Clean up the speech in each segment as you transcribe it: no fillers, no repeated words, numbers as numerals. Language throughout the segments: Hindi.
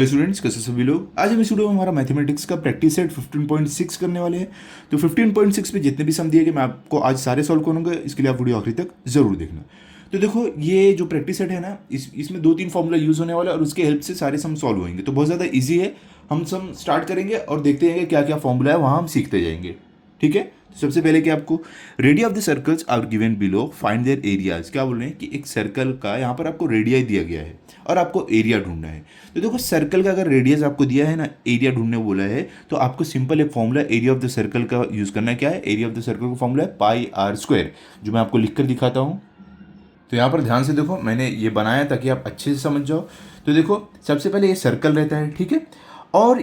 हेलो स्टूडेंट्स, कैसे सभी लोग। आज हम इस वीडियो में हमारा मैथमेटिक्स का प्रैक्टिस सेट 15.6 करने वाले हैं। तो 15.6 में जितने भी सम दिए गए मैं आपको आज सारे सॉल्व करूंगा, इसके लिए आप वीडियो आखिरी तक जरूर देखना। तो देखो, ये जो प्रैक्टिस सेट है ना, इसमें 2-3 फॉर्मूला यूज होने वाला है और उसके हेल्प से सारे सम सॉल्व होंगे। तो बहुत ज़्यादा ईजी है। हम सम स्टार्ट करेंगे और देखते जाएंगे क्या क्या फॉर्मूला है, वहाँ हम सीखते जाएंगे। ठीक है। तो सबसे पहले कि आपको radii of the circles are given below, find their areas. क्या बोल रहे हैं कि एक सर्कल का यहाँ पर आपको रेडिया दिया गया है और आपको एरिया ढूंढना है। तो देखो, सर्कल का अगर रेडियस आपको दिया है ना, एरिया ढूंढने बोला है, तो आपको सिंपल एक formula area of the circle का यूज़ करना है। क्या है एरिया ऑफ द सर्कल का फॉर्मूला है पाई आर स्क्वायर, जो मैं आपको लिख कर दिखाता हूँ। तो यहाँ पर ध्यान से देखो, मैंने ये बनाया ताकि आप अच्छे से समझ जाओ। तो देखो, सबसे पहले ये सर्कल रहता है, ठीक है। और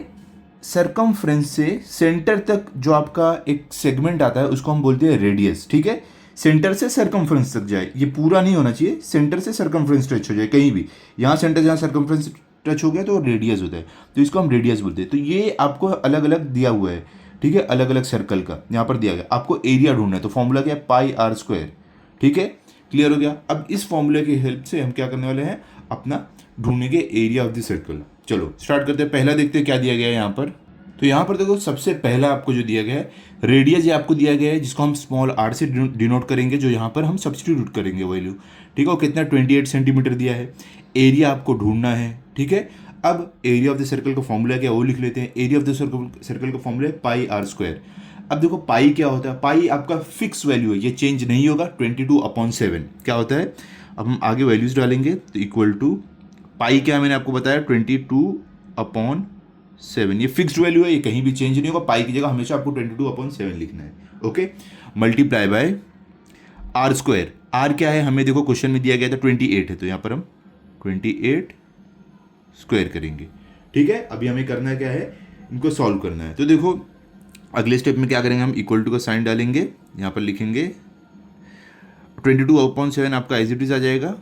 सरकमफ्रेंस से सेंटर तक जो आपका एक सेगमेंट आता है उसको हम बोलते हैं रेडियस, ठीक है। सेंटर से सरकमफ्रेंस तक जाए, ये पूरा नहीं होना चाहिए, सेंटर से सरकमफ्रेंस टच हो जाए कहीं भी। यहाँ सेंटर जहाँ सरकमफ्रेंस टच हो गया तो रेडियस होता है, तो इसको हम रेडियस बोलते हैं। तो ये आपको अलग अलग दिया हुआ है, ठीक है, अलग अलग सर्कल का यहाँ पर दिया गया। आपको एरिया ढूंढना है, तो फॉर्मूला क्या है पाई आर स्क्वायर, ठीक है। क्लियर हो गया। अब इस फॉर्मूले की हेल्प से हम क्या करने वाले हैं, अपना ढूंढने के एरिया ऑफ द सर्कल। चलो स्टार्ट करते हैं। पहला देखते हैं क्या दिया गया है यहाँ पर। तो यहाँ पर देखो, सबसे पहला आपको जो दिया गया है रेडियस, ये आपको दिया गया है जिसको हम स्मॉल आर से डिनोट करेंगे, जो यहाँ पर हम सब्सटीट्यूट करेंगे वैल्यू, ठीक है। और कितना 28 सेंटीमीटर दिया है। एरिया आपको ढूंढना है, ठीक है। अब एरिया ऑफ द सर्कल का फॉर्मूला क्या है वो लिख लेते हैं। एरिया ऑफ द सर्कल का फॉर्मूला है पाई आर स्क्वायर। अब देखो, पाई क्या होता है, पाई आपका फिक्स वैल्यू है, ये चेंज नहीं होगा। 22/7 क्या होता है। अब हम आगे वैल्यूज डालेंगे तो इक्वल टू पाई क्या मैंने आपको बताया 22/7, ये फिक्स्ड वैल्यू है, ये कहीं भी चेंज नहीं होगा। पाई की जगह हमेशा आपको 22/7 लिखना है, okay. Multiply by r square. R क्या है, हमें देखो क्वेश्चन में दिया गया था 28 है, तो यहाँ पर हम 28 स्क्वायर करेंगे, ठीक है। अभी हमें करना क्या है, इनको सॉल्व करना है। तो देखो, अगले स्टेप में क्या करेंगे, हम इक्वल टू का साइन डालेंगे, यहाँ पर लिखेंगे 22/7 आपका एज इट इज आ जाएगा,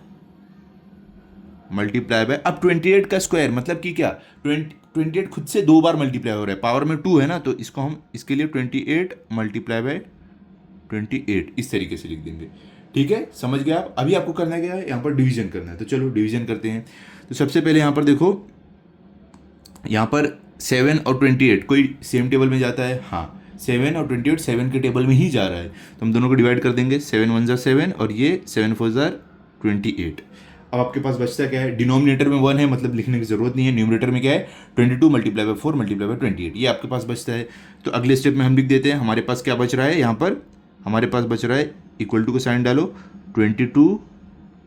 मल्टीप्लाई बाय अब 28 का स्क्वायर, मतलब कि क्या 28 खुद से 2 बार मल्टीप्लाई हो रहा है, पावर में 2 है ना, तो इसको हम इसके लिए 28 मल्टीप्लाई बाय 28 इस तरीके से लिख देंगे, ठीक है। समझ गए आप। अभी आपको करना क्या है, यहाँ पर डिवीजन करना है। तो चलो डिवीजन करते हैं। तो सबसे पहले यहाँ पर देखो, यहाँ पर 7 और 28 कोई सेम टेबल में जाता है, हाँ 7 और 28 7 के टेबल में ही जा रहा है, तो हम दोनों को डिवाइड कर देंगे। 7 1 ज़ा 7 और ये 7 4 ज़ा 28। अब आपके पास बचता क्या है, डिनोमिनेटर में 1 है, मतलब लिखने की जरूरत नहीं है। न्यूमरेटर में क्या है 22 मल्टीप्लाई बाय 4 मल्टीप्लाई बाय 28, ये आपके पास बचता है। तो अगले स्टेप में हम लिख देते हैं, हमारे पास क्या बच रहा है, यहाँ पर हमारे पास बच रहा है इक्वल टू का साइन डालो, 22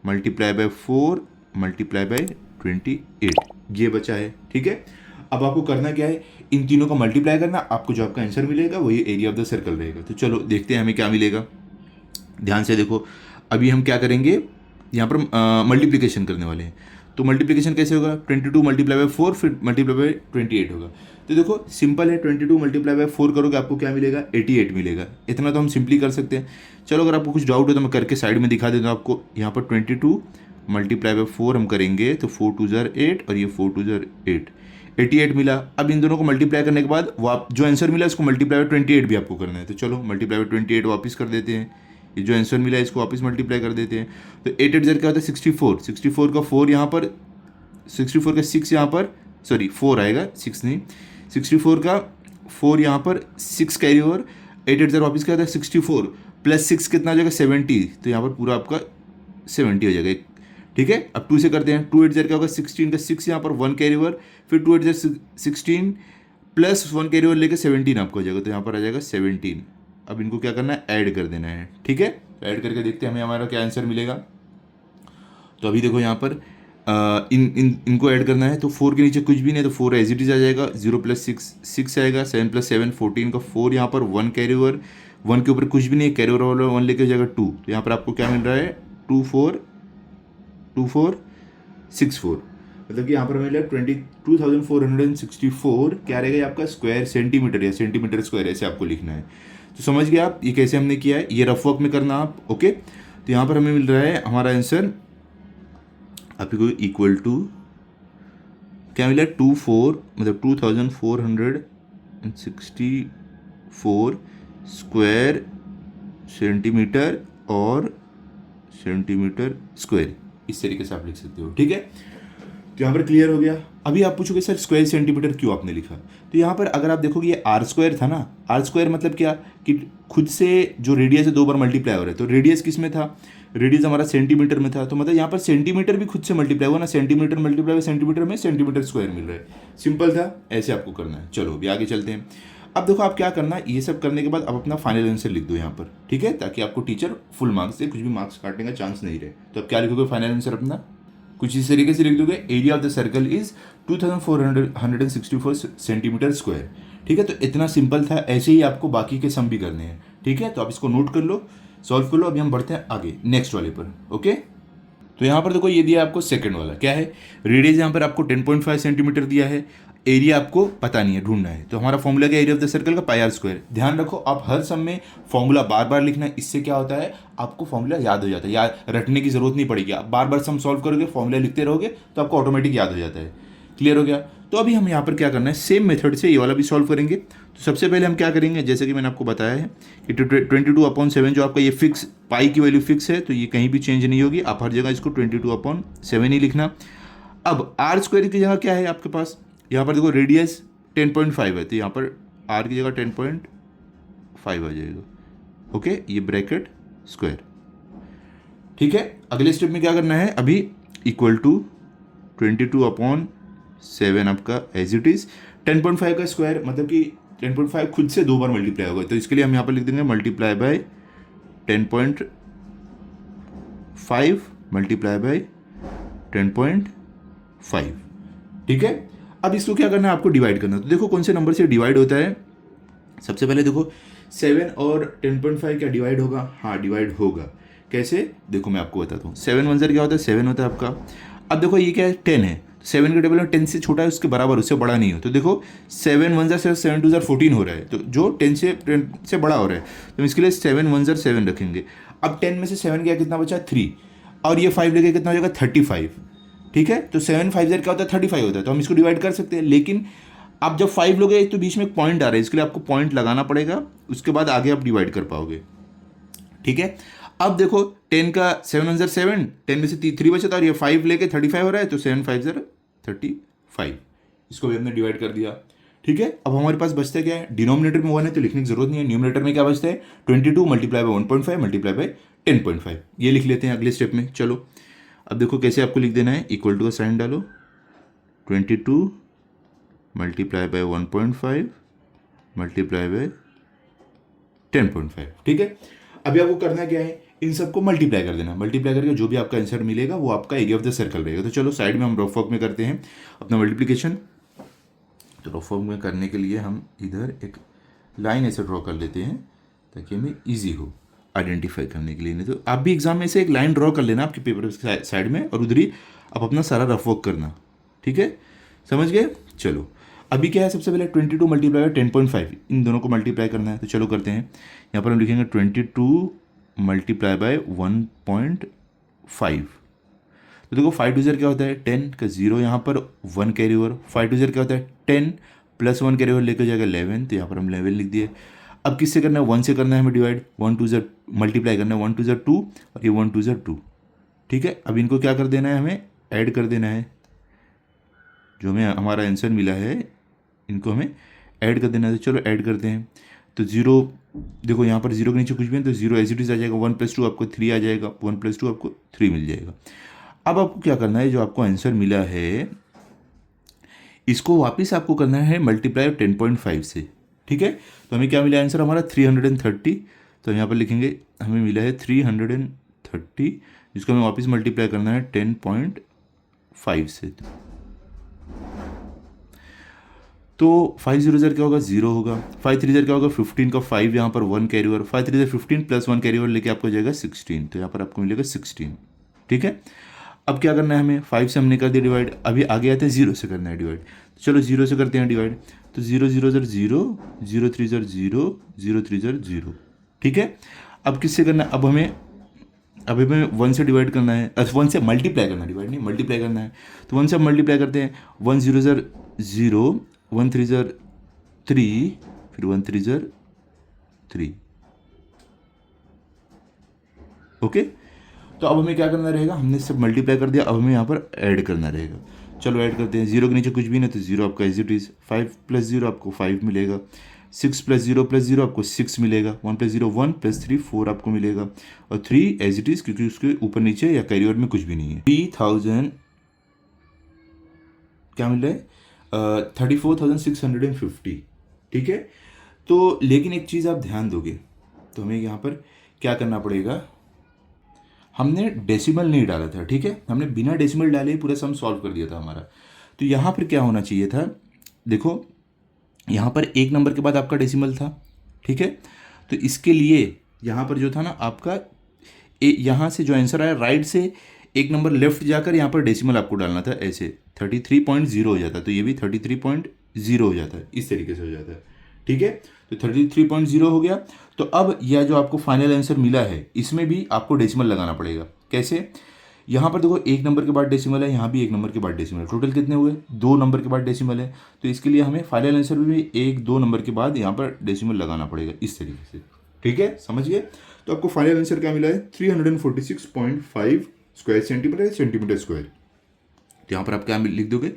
मल्टीप्लाई बाय 4 मल्टीप्लाई बाय 28, ये बचा है, ठीक है। अब आपको करना क्या है, इन तीनों का मल्टीप्लाई करना, आपको जो आपका आंसर मिलेगा वो ये एरिया ऑफ द सर्कल रहेगा। तो चलो देखते हैं हमें क्या मिलेगा। ध्यान से देखो, अभी हम क्या करेंगे, यहाँ पर मल्टीप्लिकेशन करने वाले हैं। तो मल्टीप्लिकेशन कैसे होगा, 22 मल्टीप्लाई बाय 4 फिर मल्टीप्लाई बाय 28 होगा। तो देखो सिंपल है, 22 मल्टीप्लाई बाय 4 करोगे आपको क्या मिलेगा, 88 मिलेगा। इतना तो हम सिंपली कर सकते हैं। चलो अगर आपको कुछ डाउट हो तो मैं करके साइड में दिखा देता हूँ आपको। यहाँ पर 22 मल्टीप्लाई बाय 4 हम करेंगे तो 4 2 ज़ा 8 और ये 4 2 ज़ा 8, 88 मिला। अब इन दोनों को मल्टीप्लाई करने के बाद जो आंसर मिला इसको मल्टीप्लाई बाय 28 भी आपको करना है। तो चलो मल्टीप्लाई बाय 28 वापस कर देते हैं, ये जो आंसर मिला है इसको वापस मल्टीप्लाई कर देते हैं। तो 8 8 ज़र क्या होता है 64, 64 का 4 यहाँ पर, 64 का 6 यहाँ पर, सॉरी 4 आएगा 6 नहीं, 64 का 4 यहाँ पर 6 कैरी ओवर, 8 8 ज़र वापस क्या होता है 64 प्लस 6 कितना हो जाएगा 70, तो यहाँ पर पूरा आपका 70 हो जाएगा, ठीक है। अब 2 से करते हैं, 2 8 ज़र क्या होगा 16 का 6 यहाँ पर 1 कैरी ओवर, फिर 2 8 ज़र 16 प्लस 1 कैरी ओवर लेके 17 आपको हो जाएगा, तो यहाँ पर आ जाएगा 17। अब इनको क्या करना है, ऐड कर देना है, ठीक है। ऐड करके देखते हैं हमें हमारा क्या आंसर मिलेगा। तो अभी देखो यहाँ पर इनको ऐड करना है, तो 4 के नीचे कुछ भी नहीं है, तो 4 एज इट इज आ जाएगा, 0 + 6 6 आएगा, 7 + 7 14 का 4 यहाँ पर 1 कैरी ओवर, 1 के ऊपर कुछ भी नहीं है, कैरी ओवर वाला 1 लेके हो जाएगा 2, तो यहाँ पर आपको क्या मिल रहा है 2 4 2 4 6 4, मतलब कि यहाँ पर मिल रहा है 22,464 क्या रहेगा ये आपका स्क्वायर सेंटीमीटर या सेंटीमीटर स्क्वायर, ऐसे आपको लिखना है। तो समझ गए आप ये कैसे हमने किया है, ये रफ वर्क में करना आप, ओके। तो यहाँ पर हमें मिल रहा है हमारा आंसर आपको इक्वल टू क्या मिला है 24 मतलब 2464 स्क्वायर सेंटीमीटर और सेंटीमीटर स्क्वायर, इस तरीके से आप लिख सकते हो, ठीक है। तो यहाँ पर क्लियर हो गया। अभी आप पूछोगे सर स्क्वायर सेंटीमीटर क्यों आपने लिखा, तो यहाँ पर अगर आप देखोगे ये आर स्क्वायर था ना, आर स्क्वायर मतलब क्या कि खुद से जो रेडियस है 2 बार मल्टीप्लाई हो रहा है, तो रेडियस किस में था, रेडियस हमारा सेंटीमीटर में था, तो मतलब यहाँ पर सेंटीमीटर भी खुद से मल्टीप्लाई हुआ ना, सेंटीमीटर मल्टीप्लाई हुआ सेंटीमीटर में, सेंटीमीटर स्क्वायर मिल रहा है। सिंपल था, ऐसे आपको करना है। चलो अभी आगे चलते हैं। अब देखो आप क्या करना है, ये सब करने के बाद अब अपना फाइनल आंसर लिख दो यहाँ पर, ठीक है, ताकि आपको टीचर फुल मार्क्स दे, कुछ भी मार्क्स काटने का चांस नहीं रहे। तो अब क्या लिखोगे फाइनल आंसर अपना, कुछ इस तरीके से लिख दोगे, area of the circle is 2464 centimetre square. ठीक है, तो इतना सिंपल था, ऐसे ही आपको बाकी के सम भी करने हैं। ठीक है, तो आप इसको नोट कर लो, सॉल्व कर लो। अभी हम बढ़ते हैं आगे नेक्स्ट वाले पर। ओके, तो यहाँ पर देखो ये दिया आपको सेकंड वाला, क्या है, रेडियस यहाँ पर आपको 10.5 सेंटीमीटर दिया है, एरिया आपको पता नहीं है, ढूंढना है। तो हमारा फॉर्मूला क्या, एरिया ऑफ द सर्कल का पाई आर स्क्वायर। ध्यान रखो आप हर सम में फॉर्मूला बार बार लिखना है, इससे क्या होता है आपको फॉर्मूला याद हो जाता है, याद रटने की जरूरत नहीं पड़ेगी। आप बार बार सम सॉल्व करोगे, फॉर्मूला लिखते रहोगे तो आपको ऑटोमेटिक याद हो जाता है। क्लियर हो गया। तो अभी हम यहाँ पर क्या करना है, सेम मेथड से ये वाला भी सॉल्व करेंगे। तो सबसे पहले हम क्या करेंगे, जैसे कि मैंने आपको बताया है कि 22/7 जो आपका ये फिक्स पाई की वैल्यू फिक्स है, तो ये कहीं भी चेंज नहीं होगी, आप हर जगह इसको 22/7 ही लिखना। अब आर स्क्वायर की जगह क्या है आपके पास, यहाँ पर देखो रेडियस 10.5 है, तो यहाँ पर आर की जगह 10.5 आ जाएगा। ओके, ये ब्रैकेट स्क्वायर। ठीक है, अगले स्टेप में क्या करना है, अभी इक्वल टू 22/7 आपका एज इट इज 10.5 का स्क्वायर, मतलब कि 10.5 खुद से 2 बार मल्टीप्लाई होगा, तो इसके लिए हम यहाँ पर लिख देंगे मल्टीप्लाई बाय 10.5 मल्टीप्लाई बाय 10.5। ठीक है, अब इसको क्या करना है, आपको डिवाइड करना है। तो देखो कौन से नंबर से डिवाइड होता है। सबसे पहले देखो 7 और 10.5 क्या डिवाइड होगा, हाँ डिवाइड होगा। कैसे, देखो मैं आपको बताता हूँ। 7 1 क्या होता है, 7 होता है आपका। अब देखो ये क्या है, 10 है, 7 के टेबल में 10 से छोटा है उसके बराबर, उससे बड़ा नहीं हो। तो देखो 7 1 7 2 14 हो रहा है, तो जो 10 से बड़ा हो रहा है, तो इसके लिए 7 1 7 रखेंगे। अब 10 में से 7 गया, कितना बचा 3, और ये 5 लेके कितना हो जाएगा 35। ठीक है, तो 7 5 क्या होता है 35 होता है, तो हम इसको डिवाइड कर सकते हैं। लेकिन आप जब 5 लोगे तो बीच में एक पॉइंट आ रहा है, इसके लिए आपको पॉइंट लगाना पड़ेगा, उसके बाद आगे आप डिवाइड कर पाओगे। ठीक है, अब देखो 10 का 7 1 7, 10 में से 3 बचा था, और ये 5 लेके 35 हो रहा है, तो 7 5 35, इसको भी हमने डिवाइड कर दिया। ठीक है, अब हमारे पास बचता क्या है, डिनोमिनेटर में 1 है तो लिखने की जरूरत नहीं है, न्यूमिनेटर में क्या बचता है 22 मल्टीप्लाई बाय 1.5 मल्टीप्लाई बाय 10.5, ये लिख लेते हैं अगले स्टेप में। चलो अब देखो कैसे आपको लिख देना है, इक्वल टू का साइन डालो, 22 मल्टीप्लाई बाय 1.5 मल्टीप्लाई बाय 10.5। ठीक है, अभी आपको करना क्या है, इन सबको मल्टीप्लाई कर देना, मल्टीप्लाई करके जो भी आपका आंसर मिलेगा वो आपका एरिया ऑफ द सर्कल रहेगा। तो चलो साइड में हम रफ वर्क में करते हैं अपना मल्टीप्लिकेशन। तो रफ वर्क में करने के लिए हम इधर एक लाइन ऐसे ड्रॉ कर लेते हैं ताकि हमें ईजी हो आइडेंटिफाई करने के लिए। नहीं तो आप भी एग्जाम में से एक लाइन ड्रॉ कर लेना आपके पेपर के साइड में, और उधर ही आप अपना सारा रफ वर्क करना। ठीक है, समझ गए। चलो अभी क्या है, सबसे पहले 22 मल्टीप्लाई बाय 10.5, इन दोनों को मल्टीप्लाई करना है। तो चलो करते हैं, यहाँ पर हम लिखेंगे 22 मल्टीप्लाई बाय 1.5। तो देखो 5 2 क्या होता है 10 का 0, यहाँ पर 1 कैरी ओवर, 5 2 क्या होता है 10 प्लस 1 कैरी ओवर लेकर जाएगा 11, तो यहाँ पर हम 11 लिख दिए। अब किससे करना है, 1 से करना है हमें डिवाइड, 1 2 मल्टीप्लाई करना है, 1 2 2 और ये 1 2 2। ठीक है, अब इनको क्या कर देना है, हमें ऐड कर देना है, जो हमें हमारा आंसर मिला है इनको हमें ऐड कर देना है। तो चलो ऐड करते हैं। तो 0, देखो यहाँ पर 0 के नीचे कुछ भी है तो 0 एज इट इज आ जाएगा, 1 + 2 आपको 3 आ जाएगा, 1 + 2 आपको 3 मिल जाएगा। अब आपको क्या करना है, जो आपको आंसर मिला है इसको वापस आपको करना है मल्टीप्लाई 10.5 से। ठीक है, तो हमें क्या मिला आंसर हमारा 330। तो हम यहाँ पर लिखेंगे हमें मिला है 330, जिसको हमें वापस मल्टीप्लाई करना है 10.5 से। तो 5 0 क्या होगा 0 होगा, 5 3 क्या होगा 15 का 5, यहाँ पर 1 carry over, 5 3 15 plus 1 carry over लेके आपको जाएगा 16, तो यहाँ पर आपको मिलेगा 16। ठीक है, अब क्या करना है हमें, 5 से हमने कर दिया डिवाइड, अभी आगे आते हैं 0 से करना है डिवाइड। तो चलो 0 से करते हैं डिवाइड। तो 0 0 0 0 0 3 0 0 0 3 0। ठीक है, अब किससे करना है, अब हमें 1 से डिवाइड करना है, 1 से मल्टीप्लाई करना है, डिवाइड नहीं मल्टीप्लाई करना है। तो 1 से हम मल्टीप्लाई करते हैं, 1 0 0 0 1 3 3, फिर 1 3 3। ओके, तो अब हमें क्या करना रहेगा, हमने सब मल्टीप्लाई कर दिया, अब हमें यहाँ पर ऐड करना रहेगा। चलो ऐड करते हैं, 0 के नीचे कुछ भी नहीं तो 0 आपका एज इट इज़, 5 प्लस 0 आपको 5 मिलेगा, 6 प्लस 0 आपको 6 मिलेगा, 1 प्लस 0 1 प्लस 3 4 आपको मिलेगा, और 3 एज इट इज़ क्योंकि उसके ऊपर नीचे या कैरी ओवर में कुछ भी नहीं है। 3000 क्या मिल रहा है, 34,650। ठीक है, तो लेकिन एक चीज़ आप ध्यान दोगे तो हमें यहाँ पर क्या करना पड़ेगा, हमने डेसिमल नहीं डाला था, ठीक है, हमने बिना डेसिमल डाले ही पूरा सम सॉल्व कर दिया था हमारा। तो यहाँ पर क्या होना चाहिए था, देखो यहाँ पर एक नंबर के बाद आपका डेसिमल था, ठीक है, तो इसके लिए यहाँ पर जो था ना आपका यहाँ से जो आंसर आया राइट से एक नंबर लेफ्ट जाकर यहाँ पर डेसिमल आपको डालना था, ऐसे 33.0 हो जाता, तो ये भी 33.0 हो जाता है, इस तरीके से हो जाता है। ठीक है, तो 33.0 हो गया। तो अब यह जो आपको फाइनल आंसर मिला है इसमें भी आपको डेसिमल लगाना पड़ेगा। कैसे, यहाँ पर देखो एक नंबर के बाद डेसिमल है, यहाँ भी एक नंबर के बाद डेसिमल है, टोटल कितने हुए, 2 नंबर के बाद डेसिमल है, तो इसके लिए हमें फाइनल आंसर में भी 1 2 नंबर के बाद यहाँ पर डेसिमल लगाना पड़ेगा, इस तरीके से। ठीक है, समझ गए। तो आपको फाइनल आंसर क्या मिला है, 346.5 स्क्वायर सेंटीमीटर स्क्वायर। तो यहाँ पर आप क्या लिख दोगे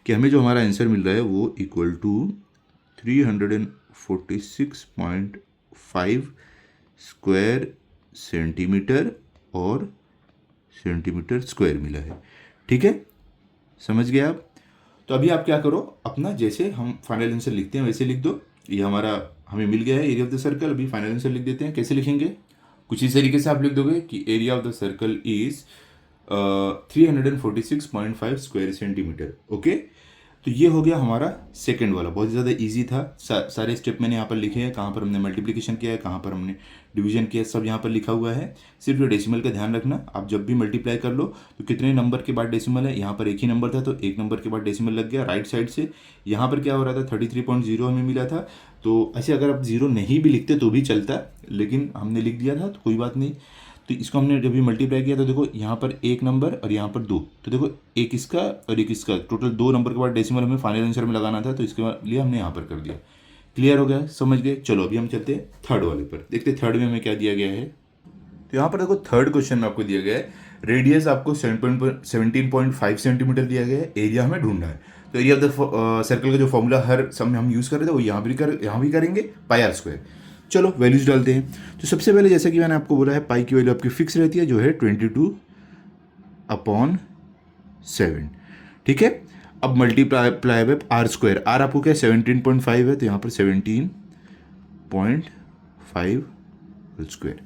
कि हमें जो हमारा आंसर मिल रहा है वो इक्वल टू 346.5 स्क्वायर सेंटीमीटर और सेंटीमीटर स्क्वायर मिला है। ठीक है, समझ गए आप। तो अभी आप क्या करो, अपना जैसे हम फाइनल आंसर लिखते हैं वैसे लिख दो। ये हमारा हमें मिल गया है एरिया ऑफ द सर्कल। अभी फाइनल आंसर लिख देते हैं, कैसे लिखेंगे, कुछ इस तरीके से आप लिख दोगे कि area of the circle is 346.5 square centimetre. Okay, तो ये हो गया हमारा सेकंड वाला, बहुत ज़्यादा इजी था। सारे स्टेप मैंने यहाँ पर लिखे हैं, कहाँ पर हमने मल्टीप्लिकेशन किया है, कहाँ पर हमने डिवीजन किया है, सब यहाँ पर लिखा हुआ है। सिर्फ ये डेसिमल का ध्यान रखना, आप जब भी मल्टीप्लाई कर लो तो कितने नंबर के बाद डेसिमल है, यहाँ पर एक ही नंबर था तो एक नंबर के बाद डेसिमल लग गया राइट साइड से। यहाँ पर क्या हो रहा था, 33.0 हमें मिला था, तो ऐसे अगर आप 0 नहीं भी लिखते तो भी चलता, लेकिन हमने लिख दिया था तो कोई बात नहीं। तो इसको हमने जब भी मल्टीप्लाई किया तो देखो यहाँ पर एक नंबर और यहाँ पर 2, तो देखो एक इसका और एक इसका, टोटल 2 नंबर के बाद डेसिमल हमें फाइनल आंसर में लगाना था, तो इसके लिए हमने यहाँ पर कर दिया। क्लियर हो गया, समझ गए। चलो अभी हम चलते हैं थर्ड वाले पर, देखते हैं थर्ड में हमें क्या दिया गया है। तो यहाँ पर देखो थर्ड क्वेश्चन में आपको दिया गया है, रेडियस आपको 17.5 सेंटीमीटर दिया गया है, एरिया हमें ढूंढना है। तो एरिया ऑफ द सर्कल का जो फॉर्मूला हर सम में हम यूज़ कर रहे थे वो यहाँ भी करेंगे, पाई आर स्क्वायर। चलो वैल्यूज डालते हैं। तो सबसे पहले जैसा कि मैंने आपको बोला है, पाई की वैल्यू आपकी फिक्स रहती है जो है 22/7। ठीक है, अब multiply by r square, r आपको क्या 17.5 है तो यहाँ पर 17.5 स्क्वायर।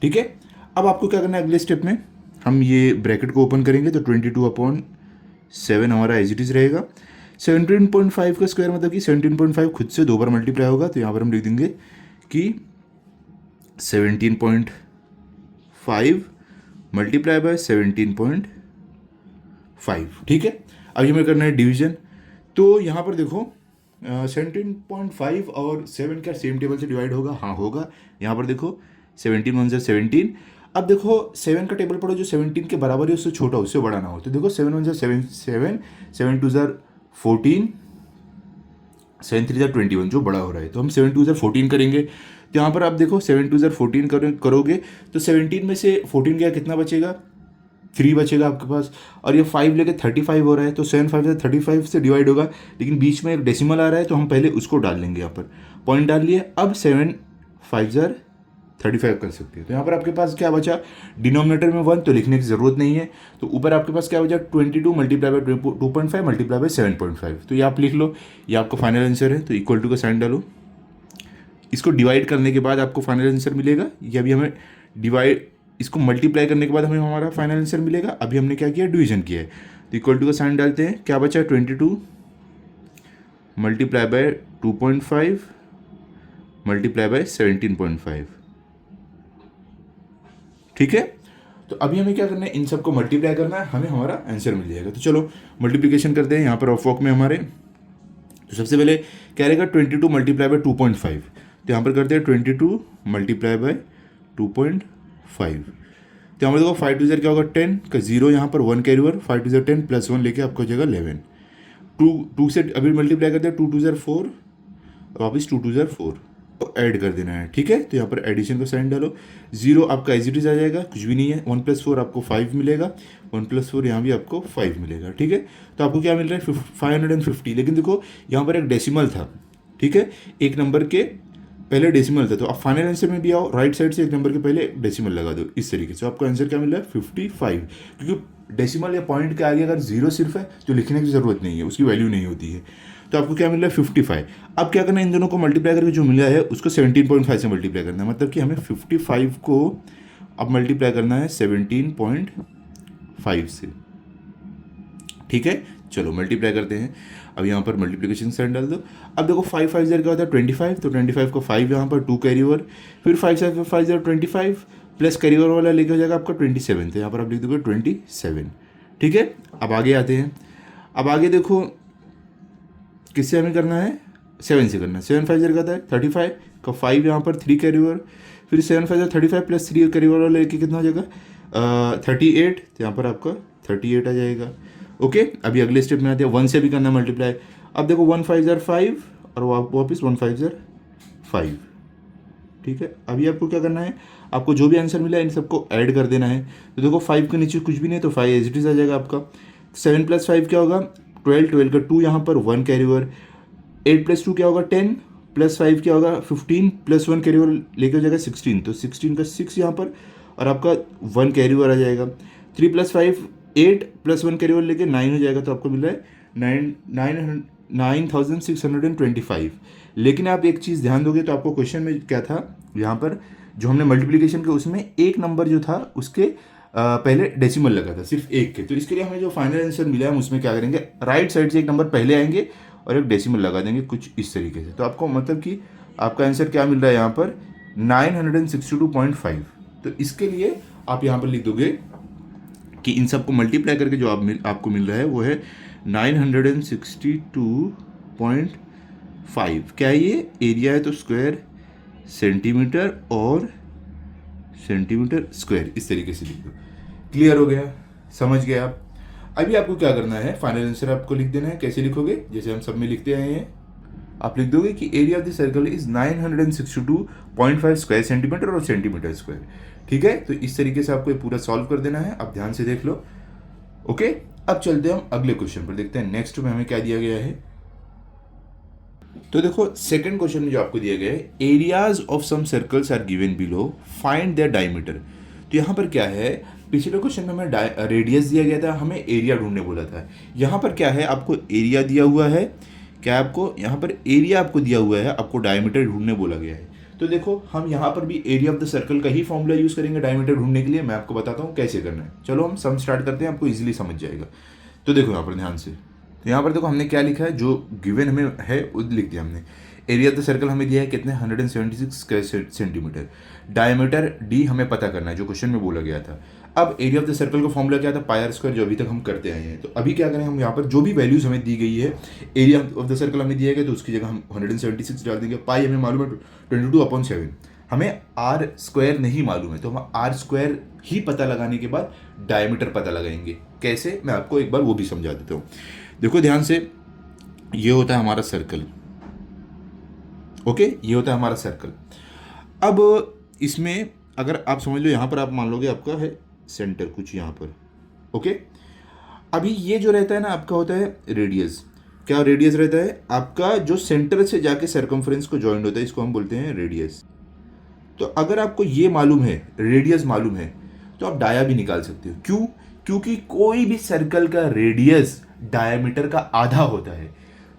ठीक है, अब आपको क्या करना है अगले स्टेप में, हम ये ब्रैकेट को ओपन करेंगे तो 22/7 हमारा एज इट इज रहेगा। 17.5 का स्क्वायर मतलब कि 17.5 खुद से 2 बार मल्टीप्लाई होगा, तो यहाँ पर हम लिख देंगे कि 17.5 मल्टीप्लाई बाय 17.5। ठीक है, अब हमें करना है डिवीजन। तो यहाँ पर देखो 17.5 और 7 क्या सेम टेबल से डिवाइड होगा, हाँ होगा। यहाँ पर देखो 17 1 17। अब देखो 7 का टेबल पढ़ो, जो 17 के बराबर है उससे छोटा उससे बड़ा ना हो, तो देखो 7 1 7 7 7 2 14 7 3 21 जो बड़ा हो रहा है, तो हम 7 2 14 करेंगे। तो यहाँ पर आप देखो 7 2 14 करोगे तो 17 में से 14 गया कितना बचेगा, 3 बचेगा आपके पास, और ये 5 लेके 35 हो रहा है, तो 7 5 35 से डिवाइड होगा, लेकिन बीच में एक डेसिमल आ रहा है तो हम पहले उसको डाल लेंगे। यहाँ पर पॉइंट डाल लिए, अब 7 5 35 कर सकते हैं। तो यहाँ पर आपके पास क्या बचा, डिनोमिनेटर में 1 तो लिखने की ज़रूरत नहीं है, तो ऊपर आपके पास क्या बचा 22 मल्टीप्लाई बाय 2.5 मल्टीप्लाई बाय 7.5, तो ये आप लिख लो, ये आपका फाइनल आंसर है। तो इक्वल टू का साइन डालो, इसको डिवाइड करने के बाद आपको फाइनल आंसर मिलेगा। ये अभी हमें डिवाइड, इसको मल्टीप्लाई करने के बाद हमें हमारा फाइनल आंसर मिलेगा। अभी हमने क्या किया, डिवीजन किया है, तो इक्वल टू का साइन डालते हैं, क्या बचा 22 मल्टीप्लाई बाय 2.5 मल्टीप्लाई बाय 17.5। ठीक है, तो अभी हमें क्या करना है, इन सबको मल्टीप्लाई करना है, हमें हमारा आंसर मिल जाएगा। तो चलो मल्टीप्लिकेशन करते हैं यहाँ पर ऑफ वॉक में हमारे। तो सबसे पहले क्या रहेगा 22 मल्टीप्लाई बाय 2.5, तो यहाँ पर करते हैं 22 मल्टीप्लाई बाय 2.5। तो यहाँ पर देखो 5 2 क्या होगा 10 का 0, यहाँ पर 1 कैरी ओवर, 5 2 10 प्लस 1 लेके आपको हो जाएगा 11। 2 से अभी मल्टीप्लाई करते हैं, 2 2 4 वापस 2 2 4, ऐड कर देना है, ठीक है। तो यहाँ पर एडिशन का साइन डालो, 0 आपका एज इट इज आ जाएगा, कुछ भी नहीं है। 1 + 4 आपको 5 मिलेगा, 1 + 4 यहाँ भी आपको 5 मिलेगा, ठीक है। तो आपको क्या मिल रहा है 550। लेकिन देखो यहाँ पर एक डेसिमल था, ठीक है, एक नंबर के पहले डेसिमल था। तो आप फाइनल आंसर में भी आओ, राइट साइड से एक नंबर के पहले डेसिमल लगा दो, इस तरीके से आपको आंसर क्या मिल रहा है 55। क्योंकि डेसिमल या पॉइंट के आगे अगर 0 सिर्फ है तो लिखने की ज़रूरत नहीं है, उसकी वैल्यू नहीं होती है। तो आपको क्या मिल रहा है 55। अब क्या करना है, इन दोनों को मल्टीप्लाई करके जो मिला है उसको 17.5 से मल्टीप्लाई करना है। मतलब कि हमें 55 को अब मल्टीप्लाई करना है 17.5 से, ठीक है। चलो मल्टीप्लाई करते हैं। अब यहाँ पर मल्टीप्लिकेशन साइन डाल दो। अब देखो 5 5 0 क्या होता है 25, तो 25 को 5 यहाँ पर 2 कैरी ओवर, फिर 5 7 5 0 25 प्लस कैरी ओवर वाला लेके हो जाएगा आपका 27। तो यहाँ पर आप लिख दोगे 27, ठीक है। अब आगे आते हैं। अब आगे देखो किससे हमें करना है, 7 से करना है। 7 5 0 का है 35 का 5 यहाँ पर 3 कैरी ओवर, फिर 7 5 35 प्लस 3 कैरी ओवर वाला लेके कितना हो जाएगा 38। तो यहाँ पर आपका 38 आ जाएगा, ओके। अभी अगले स्टेप में आते हैं, 1 से भी करना मल्टीप्लाई। अब देखो 1 5 0 5 और वापस 1 5 0 5, ठीक है। अभी आपको क्या करना है, आपको जो भी आंसर मिला है इन सबको ऐड कर देना है। तो देखो 5 के नीचे कुछ भी नहीं, तो 5 एज इट इज आ जाएगा आपका। 7 + 5 क्या होगा 12, 12 का 2 यहाँ पर 1 कैरी ओवर, 8 + 2 क्या होगा 10, प्लस 5 क्या होगा 15, प्लस 1 कैरी ओवर लेके हो जाएगा 16, तो 16 का 6 यहाँ पर और आपका 1 कैरी ओवर आ जाएगा। 3 + 5 8 प्लस 1 कैरी ओवर लेके 9 हो जाएगा, तो आपको मिल रहा है 9625। लेकिन आप एक चीज़ ध्यान दोगे तो आपको क्वेश्चन में क्या था, यहाँ पर जो हमने मल्टीप्लिकेशन के उसमें एक नंबर जो था उसके पहले डेसिमल लगा था सिर्फ एक के। तो इसके लिए हमें जो फाइनल आंसर मिला है हम उसमें क्या करेंगे, राइट साइड से एक नंबर पहले आएंगे और एक डेसिमल लगा देंगे कुछ इस तरीके से। तो आपको मतलब कि आपका आंसर क्या मिल रहा है यहाँ पर 962.5। तो इसके लिए आप यहाँ पर लिख दोगे कि इन सबको मल्टीप्लाई करके जो आपको मिल रहा है वो है 962.5। क्या है ये, एरिया है तो स्क्वायर सेंटीमीटर और सेंटीमीटर स्क्वायर, इस तरीके से लिख दो। क्लियर हो गया, समझ गए आप। अभी आपको क्या करना है, फाइनल आंसर आपको लिख देना है। कैसे लिखोगे, जैसे हम सब में लिखते आए हैं, आप लिख दोगे कि area of the circle is 962.5 square centimetre और सेंटीमीटर स्क्वायर, ठीक है। तो इस तरीके से आपको ये पूरा सॉल्व कर देना है। आप ध्यान से देख लो, ओके। अब चलते हैं हम अगले क्वेश्चन पर, देखते हैं नेक्स्ट में हमें क्या दिया गया है। तो देखो सेकंड क्वेश्चन में जो आपको दिया गया है, areas of some circles are given below, find their diameter. तो यहाँ पर क्या है, पिछले क्वेश्चन में हमें रेडियस दिया गया था, हमें एरिया ढूंढने बोला था। यहाँ पर क्या है, आपको एरिया दिया हुआ है, क्या आपको यहाँ पर एरिया आपको दिया हुआ है, आपको डायमीटर ढूंढने बोला गया है। तो देखो हम यहाँ पर भी एरिया ऑफ द सर्कल का ही फॉर्मूला यूज करेंगे डायमीटर ढूंढने के लिए। मैं आपको बताता हूँ कैसे करना है। चलो हम सम स्टार्ट करते हैं, आपको इजीली समझ जाएगा। तो देखो यहाँ पर ध्यान से, तो यहाँ पर देखो हमने क्या लिखा है, जो गिवन हमें है वो लिख दिया हमने। एरिया ऑफ द सर्कल हमें दिया है कितने 176 स्क्वायर सेंटीमीटर। डायमीटर डी हमें पता करना है, जो क्वेश्चन में बोला गया था। अब एरिया ऑफ द सर्कल का फॉर्मूला क्या था, पाई आर स्क्वायर, जो अभी तक हम करते आए हैं। तो अभी क्या करें, हम यहाँ पर जो भी वैल्यूज हमें दी गई है, एरिया ऑफ द सर्कल हमें दिया गया तो उसकी जगह हम 176 डाल देंगे। पाई हमें मालूम है 22/7, हमें आर स्क्वायर नहीं मालूम है, तो हम आर स्क्वायर ही पता लगाने के बाद डायमीटर पता लगाएंगे। कैसे, मैं आपको एक बार वो भी समझा देता हूँ। देखो ध्यान से, ये होता है हमारा सर्कल, ओके, ये होता है हमारा सर्कल। अब इसमें अगर आप समझ लो, यहाँ पर आप मान लोगे आपका है सेंटर कुछ यहाँ पर, ओके। अभी ये जो रहता है ना आपका होता है रेडियस। क्या रेडियस रहता है आपका, जो सेंटर से जाके सर्कमफ्रेंस को जॉइंट होता है, इसको हम बोलते हैं रेडियस। तो अगर आपको ये मालूम है, रेडियस मालूम है, तो आप डाया भी निकाल सकते हो। क्यों, क्योंकि कोई भी सर्कल का रेडियस डायमीटर का आधा होता है।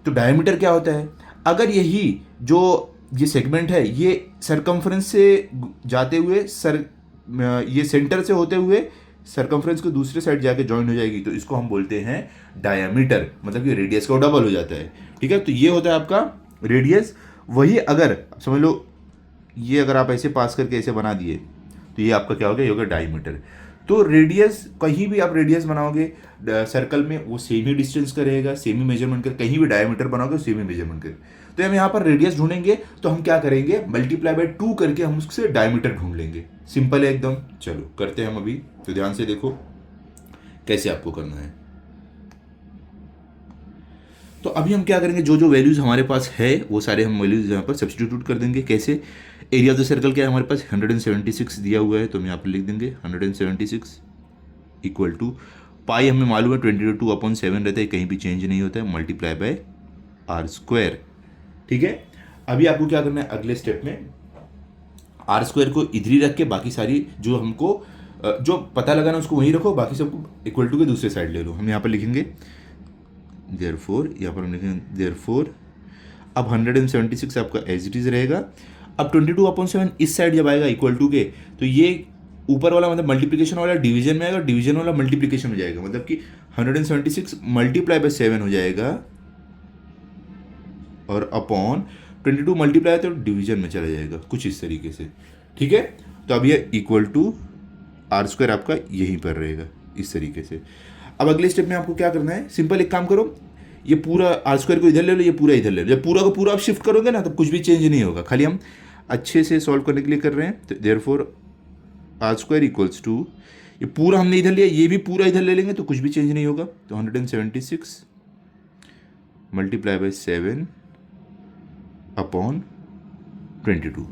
तो डायमीटर क्या होता है, अगर यही जो ये सेगमेंट है ये सरकमफ्रेंस से जाते हुए ये सेंटर से होते हुए सरकमफ्रेंस को दूसरे साइड जाके जॉइन हो जाएगी, तो इसको हम बोलते हैं डायमीटर। मतलब कि रेडियस का डबल हो जाता है, ठीक है। तो ये होता है आपका रेडियस। वही अगर समझ लो, ये अगर आप ऐसे पास करके ऐसे बना दिए तो ये आपका क्या हो गया, ये होगा डायमीटर। तो रेडियस, कहीं भी आप रेडियस बनाओगे सर्कल में, वो सेम ही डिस्टेंस का रहेगा, सेम ही मेजरमेंट कर। कहीं भी डायमीटर बनाओगे सेम ही मेजरमेंट कर। तो हम यहाँ पर रेडियस ढूंढेंगे, तो हम क्या करेंगे, मल्टीप्लाई बाय 2 करके हम उससे डायमीटर ढूंढ लेंगे। सिंपल है एकदम। चलो करते हैं हम अभी। तो ध्यान से देखो कैसे आपको करना है। तो अभी हम क्या करेंगे, जो जो वैल्यूज़ हमारे पास है वो सारे हम वैल्यूज़ यहाँ पर सब्सटीट्यूट कर देंगे। कैसे? एरिया ऑफ द सर्कल क्या है हमारे पास, 176 दिया हुआ है, तो हम यहाँ पर लिख देंगे 176 इक्वल टू पाई हमें मालूम है 22/7 रहता है, कहीं भी चेंज नहीं होता है, मल्टीप्लाई बाय आर स्क्वायर। ठीक है, अभी आपको क्या करना है अगले स्टेप में, आर स्क्वायर को इधर ही रख के बाकी सारी जो हमको जो पता लगाना उसको वहीं रखो, बाकी सबको इक्वल टू के दूसरे साइड ले लो। हम यहाँ पर लिखेंगे देयरफॉर, यहाँ पर हम लिखेंगे देयरफॉर, अब 176 आपका एज इट इज रहेगा। अब 22/7 इस साइड जब आएगा इक्वल टू के, तो ये ऊपर वाला मतलब मल्टीप्लिकेशन वाला डिवीजन में आएगा, डिवीजन वाला मल्टीप्लिकेशन हो जाएगा, मतलब कि 176 मल्टीप्लाई बाय 7 हो जाएगा और अपॉन 22 मल्टीप्लाई तो डिवीजन में चला जाएगा, कुछ इस तरीके से। ठीक है, तो अब ये इक्वल टू आर स्क्वायर आपका यहीं पर रहेगा इस तरीके से। अब अगले स्टेप में आपको क्या करना है, सिंपल एक काम करो, ये पूरा आर स्क्वायर को इधर ले लो, ये पूरा इधर ले लो। जब पूरा को पूरा आप शिफ्ट करोगे ना, तब कुछ भी चेंज नहीं होगा, खाली हम अच्छे से सॉल्व करने के लिए कर रहे हैं। तो therefore r square equals to, ये पूरा हमने इधर लिया, ये भी पूरा इधर ले लेंगे तो कुछ भी चेंज नहीं होगा। तो 176 मल्टीप्लाई बाय 7 अपॉन 22।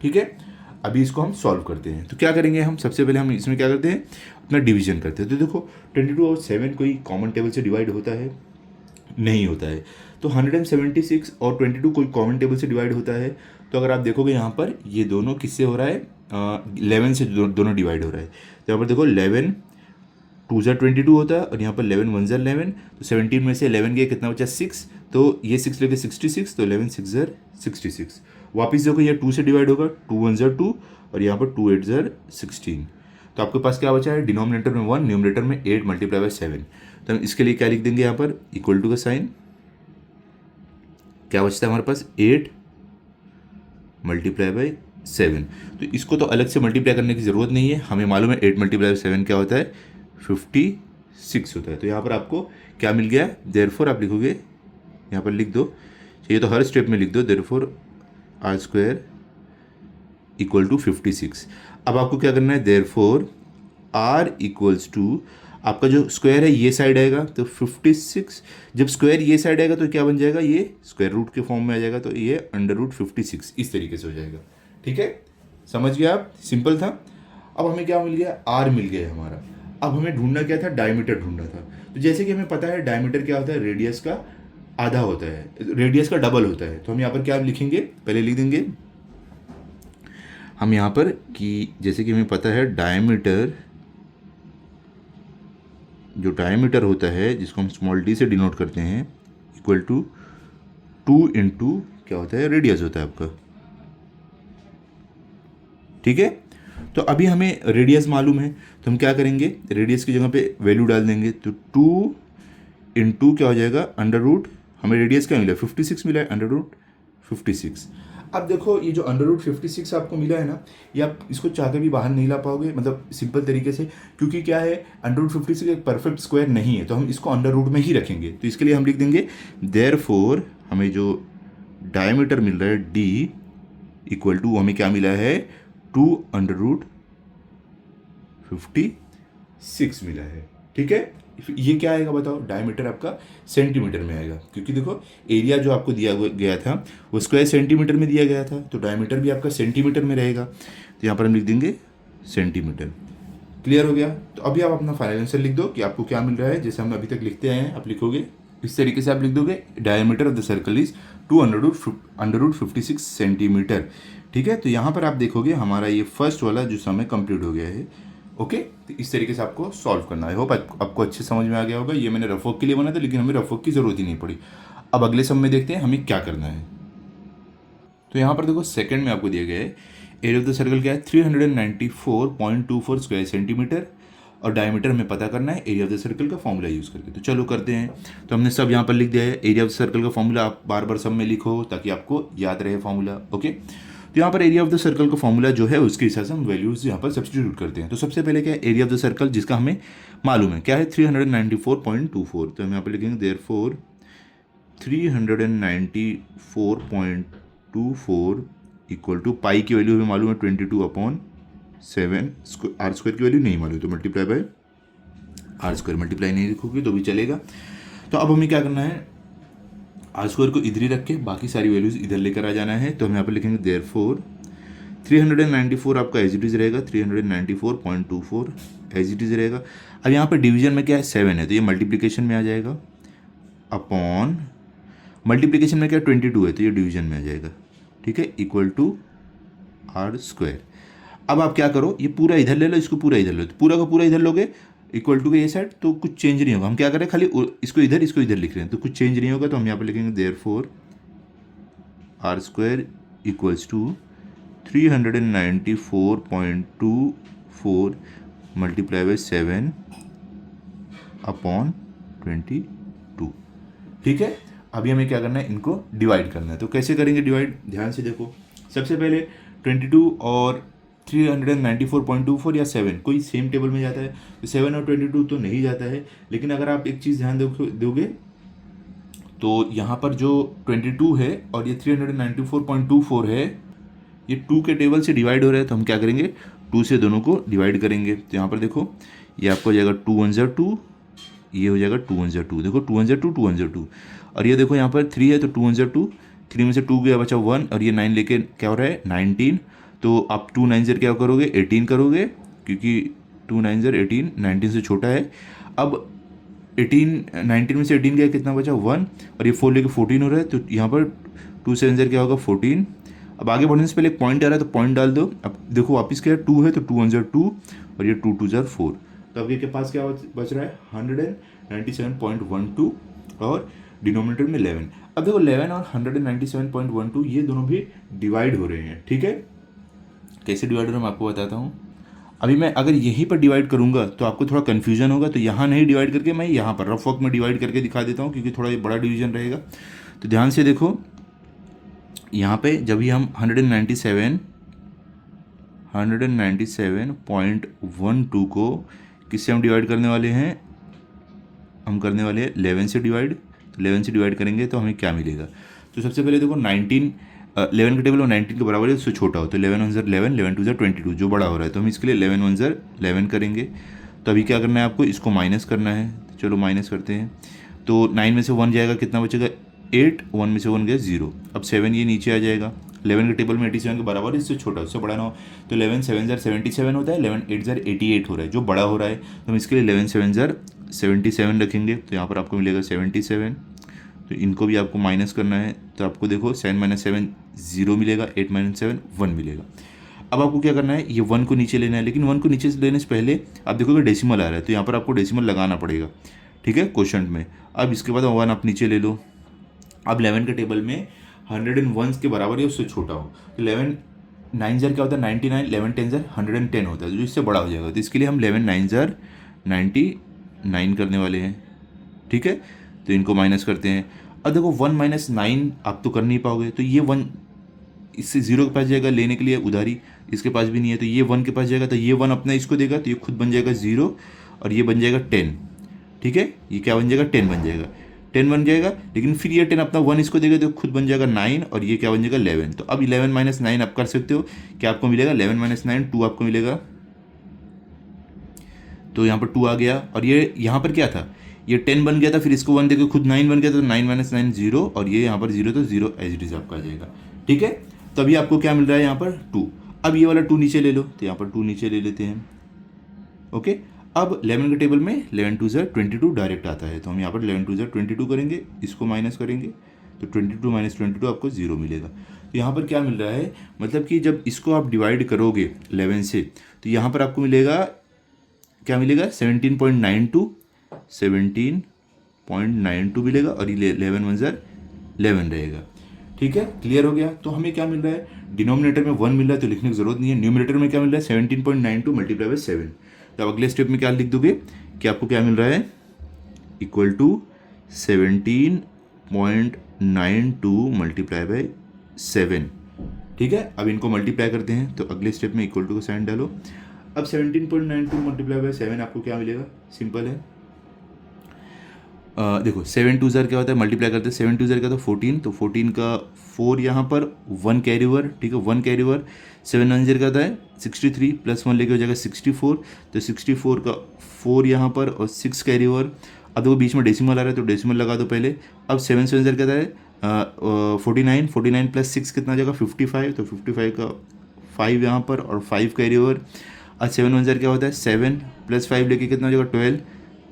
ठीक है, अभी इसको हम सॉल्व करते हैं। तो क्या करेंगे हम, सबसे पहले हम इसमें क्या करते हैं, अपना डिवीजन करते हैं। तो देखो 22 और 7 कोई कॉमन टेबल से डिवाइड होता है? नहीं होता है। तो 176 और 22 कोई कॉमन टेबल से डिवाइड होता है? तो अगर आप देखोगे यहाँ पर ये दोनों किससे हो रहा है, 11 से दोनों डिवाइड हो रहा है। तो यहाँ पर देखो 11 2 ज़ा 22 होता है और यहाँ पर 11 1 ज़ा 11, तो 17 में से 11 गया कितना बचा 6, तो ये 6 लेके 66, तो 11 6 ज़र 66। वापस देखो ये 2 से डिवाइड होगा, 2 1 ज़ा 2 और यहाँ पर 2 8 ज़र 16। तो आपके पास क्या बचा है, डिनोमिनेटर में 1, न्यूमरेटर में 8 मल्टीप्लाई बाय 7। तो हम इसके लिए क्या लिख देंगे यहाँ पर, इक्वल टू का साइन, क्या बचता है हमारे पास 8 मल्टीप्लाई बाय 7। तो इसको तो अलग से मल्टीप्लाई करने की ज़रूरत नहीं है, हमें मालूम है 8 मल्टीप्लाई बाय 7 क्या होता है, 56 होता है। तो यहाँ पर आपको क्या मिल गया, देयरफॉर आप लिखोगे, यहाँ पर लिख दो, चाहिए तो हर स्टेप में लिख दो, therefore r square equal to 56। अब आपको क्या करना है, देयरफॉर आर इक्वल्स टू, आपका जो स्क्वायर है ये साइड आएगा तो 56, जब स्क्वायर ये साइड आएगा तो क्या बन जाएगा, ये स्क्वायर रूट के फॉर्म में आ जाएगा, तो ये अंडर रूट 56 इस तरीके से हो जाएगा। ठीक है, समझ गया आप, सिंपल था। अब हमें क्या मिल गया, आर मिल गया हमारा। अब हमें ढूंढना क्या था, डायमीटर ढूंढना था। तो जैसे कि हमें पता है डायमीटर क्या होता है, रेडियस का आधा होता है, रेडियस का डबल होता है। तो हम यहाँ पर क्या लिखेंगे, पहले लिख देंगे हम यहाँ पर कि जैसे कि हमें पता है डायमीटर, जो डायमीटर होता है जिसको हम स्मॉल डी से डिनोट करते हैं, इक्वल टू 2 इंटू क्या होता है, रेडियस होता है आपका। ठीक है, तो अभी हमें रेडियस मालूम है, तो हम क्या करेंगे, रेडियस की जगह पे वैल्यू डाल देंगे, तो 2 इंटू क्या हो जाएगा, अंडर रूट, हमें रेडियस क्या मिला 56 मिला है, अंडर रूट 56। अब देखो ये जो अंडर रूट 56 आपको मिला है ना, ये आप इसको चाहते भी बाहर नहीं ला पाओगे, मतलब सिंपल तरीके से, क्योंकि क्या है अंडर रूट 56 एक परफेक्ट स्क्वायर नहीं है, तो हम इसको अंडर रूट में ही रखेंगे। तो इसके लिए हम लिख देंगे देयरफॉर हमें जो डायमीटर मिल रहा है डी इक्वल टू, हमें क्या मिला है 2 अंडर रूट 56 मिला है। ठीक है, ये क्या आएगा बताओ, डायमीटर आपका सेंटीमीटर में आएगा, क्योंकि देखो एरिया जो आपको दिया गया था वो स्क्वायर सेंटीमीटर में दिया गया था, तो डायमीटर भी आपका सेंटीमीटर में रहेगा। तो यहाँ पर हम लिख देंगे सेंटीमीटर। क्लियर हो गया? तो अभी आप अपना फाइनल आंसर लिख दो कि आपको क्या मिल रहा है, जैसे हम अभी तक लिखते आए हैं आप लिखोगे इस तरीके से, आप लिख दोगे diameter of the circle is 2 under root 56 centimetre. ठीक है, तो यहाँ पर आप देखोगे हमारा ये फर्स्ट वाला जो सम है कंप्लीट हो गया है। ओके, तो इस तरीके से आपको सॉल्व करना है। होप आपको अच्छे समझ में आ गया होगा। ये मैंने रफ वर्क के लिए बनाया था, लेकिन हमें रफ वर्क की ज़रूरत ही नहीं पड़ी। अब अगले सम में देखते हैं हमें क्या करना है। तो यहाँ पर देखो सेकंड में आपको दिया गया है एरिया ऑफ द सर्कल क्या है 394.24 स्क्वायर सेंटीमीटर, और डायमीटर हमें पता करना है एरिया ऑफ द सर्कल का फॉर्मूला यूज़ करके। तो चलो करते हैं। तो हमने सब यहाँ पर लिख दिया है, एरिया ऑफ द सर्कल का फॉर्मूला आप बार बार सब में लिखो ताकि आपको याद रहे फॉर्मूला। ओके, तो यहाँ पर एरिया ऑफ द सर्कल का फॉर्मूला जो है उसके हिसाब से हम वैल्यूज यहाँ पर सब्स्टिट्यूट करते हैं। तो सबसे पहले क्या है, एरिया ऑफ द सर्कल जिसका हमें मालूम है क्या है 394.24, तो हम यहाँ पर लिखेंगे देयरफॉर 394.24 इक्वल टू पाई की वैल्यू हमें मालूम है 22/7, आर स्क्वायर की वैल्यू नहीं मालूम, तो multiply by r square, multiply नहीं लिखोगे तो भी चलेगा। तो अब हमें क्या करना है, आर स्क्वायर को इधर ही रख के बाकी सारी वैल्यूज़ इधर लेकर आ जाना है। तो हम यहाँ पर लिखेंगे देयरफॉर 394 आपका एज इट इज़ रहेगा, 394.24 एज इट इज़ रहेगा। अब यहाँ पर डिवीजन में क्या है 7 है, तो ये मल्टीप्लिकेशन में आ जाएगा अपॉन मल्टीप्लिकेशन में क्या 22 है तो ये डिवीजन में आ जाएगा, ठीक है, इक्वल टू आर स्क्वायर। अब आप क्या करो, ये पूरा इधर ले लो, इसको पूरा इधर लो, तो पूरा का पूरा इधर लोगे इक्वल टू के ये साइड, तो कुछ चेंज नहीं होगा। हम क्या करें, खाली इसको इधर लिख रहे हैं, तो कुछ चेंज नहीं होगा। तो हम यहाँ पर लिखेंगे therefore r square equals to 394.24 multiply by 7 upon 22, ठीक है। अभी हमें क्या करना है, इनको डिवाइड करना है। तो कैसे करेंगे डिवाइड, ध्यान से देखो। सबसे पहले 22 और 394.24 या 7 कोई सेम टेबल में जाता है, तो 7 और 22 तो नहीं जाता है। लेकिन अगर आप एक चीज़ ध्यान दोगे तो यहाँ पर जो 22 है और ये 394.24 है, ये 2 के टेबल से डिवाइड हो रहा है। तो हम क्या करेंगे, 2 से दोनों को डिवाइड करेंगे। तो यहाँ पर देखो, ये आपको हो जाएगा 2 1 2, ये हो जाएगा 2 1 2, देखो 2 1 2 2 1 2। और ये देखो यहाँ पर 3 है तो 2 1 2, 3 में से 2 गया बचा 1, और ये 9 लेके क्या हो रहा है 19। तो आप 2 9 0 क्या करोगे 18 करोगे, क्योंकि 2 9 0 18, 19 से छोटा है। अब 19 में से 18 गया कितना बचा 1, और ये 4 लेके 14 हो रहा है। तो यहाँ पर 2 7 0 क्या होगा 14। अब आगे बढ़ने से पहले एक पॉइंट आ रहा है तो पॉइंट डाल दो। अब देखो वापस क्या है 2 है तो 2 1 2, और ये 2 2 4। तो अब ये के पास क्या बच रहा है 197.12 और डिनोमिनेटर में 11। अब देखो 11 और 197.12 ये दोनों भी डिवाइड हो रहे हैं, ठीक है। कैसे डिवाइड हो रहे हैं मैं आपको बताता हूँ। अभी मैं अगर यहीं पर डिवाइड करूँगा तो आपको थोड़ा कन्फ्यूजन होगा, तो यहाँ नहीं डिवाइड करके मैं यहाँ पर रफ वर्क में डिवाइड करके दिखा देता हूँ, क्योंकि थोड़ा ये बड़ा डिवीजन रहेगा। तो ध्यान से देखो, यहाँ पे जब भी हम 197.12 को किससे हम डिवाइड करने वाले हैं, हम करने वाले हैं 11 से डिवाइड। तो 11 से डिवाइड करेंगे तो हमें क्या मिलेगा। तो सबसे पहले देखो 11 का टेबल और 19 के बराबर है, उससे छोटा हो तो 11 1 11, 11 2 22, जो बड़ा हो रहा है। तो हम इसके लिए 11 1 11 करेंगे। तो अभी क्या करना है आपको, इसको माइनस करना है। तो चलो माइनस करते हैं। तो 9 में से 1 जाएगा, कितना बचेगा 8, 1 में से 1 गया 0। अब 7 ये नीचे आ जाएगा, 11 के टेबल में 87 के बराबर है, इससे छोटा उससे बड़ा ना हो। तो 11 7 77 होता है, 11 8 88 हो रहा है, जो बड़ा हो रहा है। तो हम इसके लिए 11 7 77 रखेंगे। तो यहाँ पर आपको मिलेगा 77। तो इनको भी आपको माइनस करना है। तो आपको देखो 7 - 7 0 मिलेगा, 8 - 7 1 मिलेगा। अब आपको क्या करना है, ये 1 को नीचे लेना है। लेकिन 1 को नीचे लेने से पहले आप देखोगे डेसिमल आ रहा है, तो यहाँ पर आपको डेसिमल लगाना पड़ेगा, ठीक है, क्वोशंट में। अब इसके बाद 1 आप नीचे ले लो। अब 11 के टेबल में 101 के बराबर है, उससे छोटा हो। तो 11 9 0 क्या होता है 99, 11 10 0 110 होता है, जो इससे बड़ा हो जाएगा। तो इसके लिए हम 11 9 0 99 करने वाले हैं, ठीक है। तो इनको माइनस करते हैं। अब देखो 1 - 9 आप तो कर नहीं पाओगे, तो ये 1 इससे 0 के पास जाएगा लेने के लिए उधारी, इसके पास भी नहीं है। तो ये 1 के पास जाएगा, तो ये 1 अपना इसको देगा, तो ये खुद बन जाएगा 0, और ये बन जाएगा 10, ठीक है। ये क्या बन जाएगा 10 बन जाएगा, 10 बन जाएगा। लेकिन फिर ये 10 अपना 1 इसको देगा, तो खुद बन जाएगा 9, और ये क्या बन जाएगा 11। तो अब 11 - 9 आप कर सकते हो, क्या आपको मिलेगा 11 - 9 2 आपको मिलेगा। तो यहाँ पर 2 आ गया, और ये यहाँ पर क्या था, ये 10 बन गया था, फिर इसको 1 देकर खुद 9 बन गया था। तो 9 - 9 0, और ये यहाँ पर 0, तो 0 एज इट इज आपका आ जाएगा, ठीक है। तभी आपको क्या मिल रहा है यहाँ पर 2। अब ये वाला 2 नीचे ले लो, तो यहाँ पर 2 नीचे ले लेते हैं, ओके। अब 11 के टेबल में 11 2 22 डायरेक्ट आता है। तो हम यहाँ पर 11 2 22 करेंगे, इसको माइनस करेंगे, तो 22 - 22 आपको 0 मिलेगा। तो यहाँ पर क्या मिल रहा है, मतलब कि जब इसको आप डिवाइड करोगे 11 से, तो यहाँ पर आपको मिलेगा, क्या मिलेगा 17.92 मिलेगा, और ये 11 1 11 रहेगा, ठीक है। क्लियर हो गया। तो हमें क्या मिल रहा है, डिनोमिनेटर में 1 मिल रहा है, तो लिखने की जरूरत नहीं है। न्यूमिनेटर में क्या मिल रहा है 17.92 मल्टीप्लाई बाई 7। तो अब अगले स्टेप में क्या लिख दोगे कि आपको क्या मिल रहा है, इक्वल टू 17.92 मल्टीप्लाई बाई 7, ठीक है। अब इनको मल्टीप्लाई करते हैं, तो अगले स्टेप में इक्वल टू का साइन डालो। अब 17.92 मल्टीप्लाई बाई 7 आपको क्या मिलेगा, सिंपल है। देखो 7 2 0 क्या होता है, मल्टीप्लाई करते हैं, 7 2 0 क्या होता है 14, तो 14 का 4 यहाँ पर 1 कैरी ओवर, ठीक है, 1 कैरी ओवर। 7 9 0 क्या होता है 63, प्लस 1 लेके हो जाएगा 64, तो 64 का 4 यहाँ पर और 6 कैरी ओवर। अब देखो बीच में डेसिमल आ रहा है तो डेसिमल लगा दो पहले। अब 7 7 ज़र कहता है 49, 49 प्लस 6 कितना जगह 55, तो 55 का 5 यहाँ पर और 5 कैरी ओवर। और 7 1 ज़र क्या होता है 7 प्लस 5 लेके कितना जगह 12,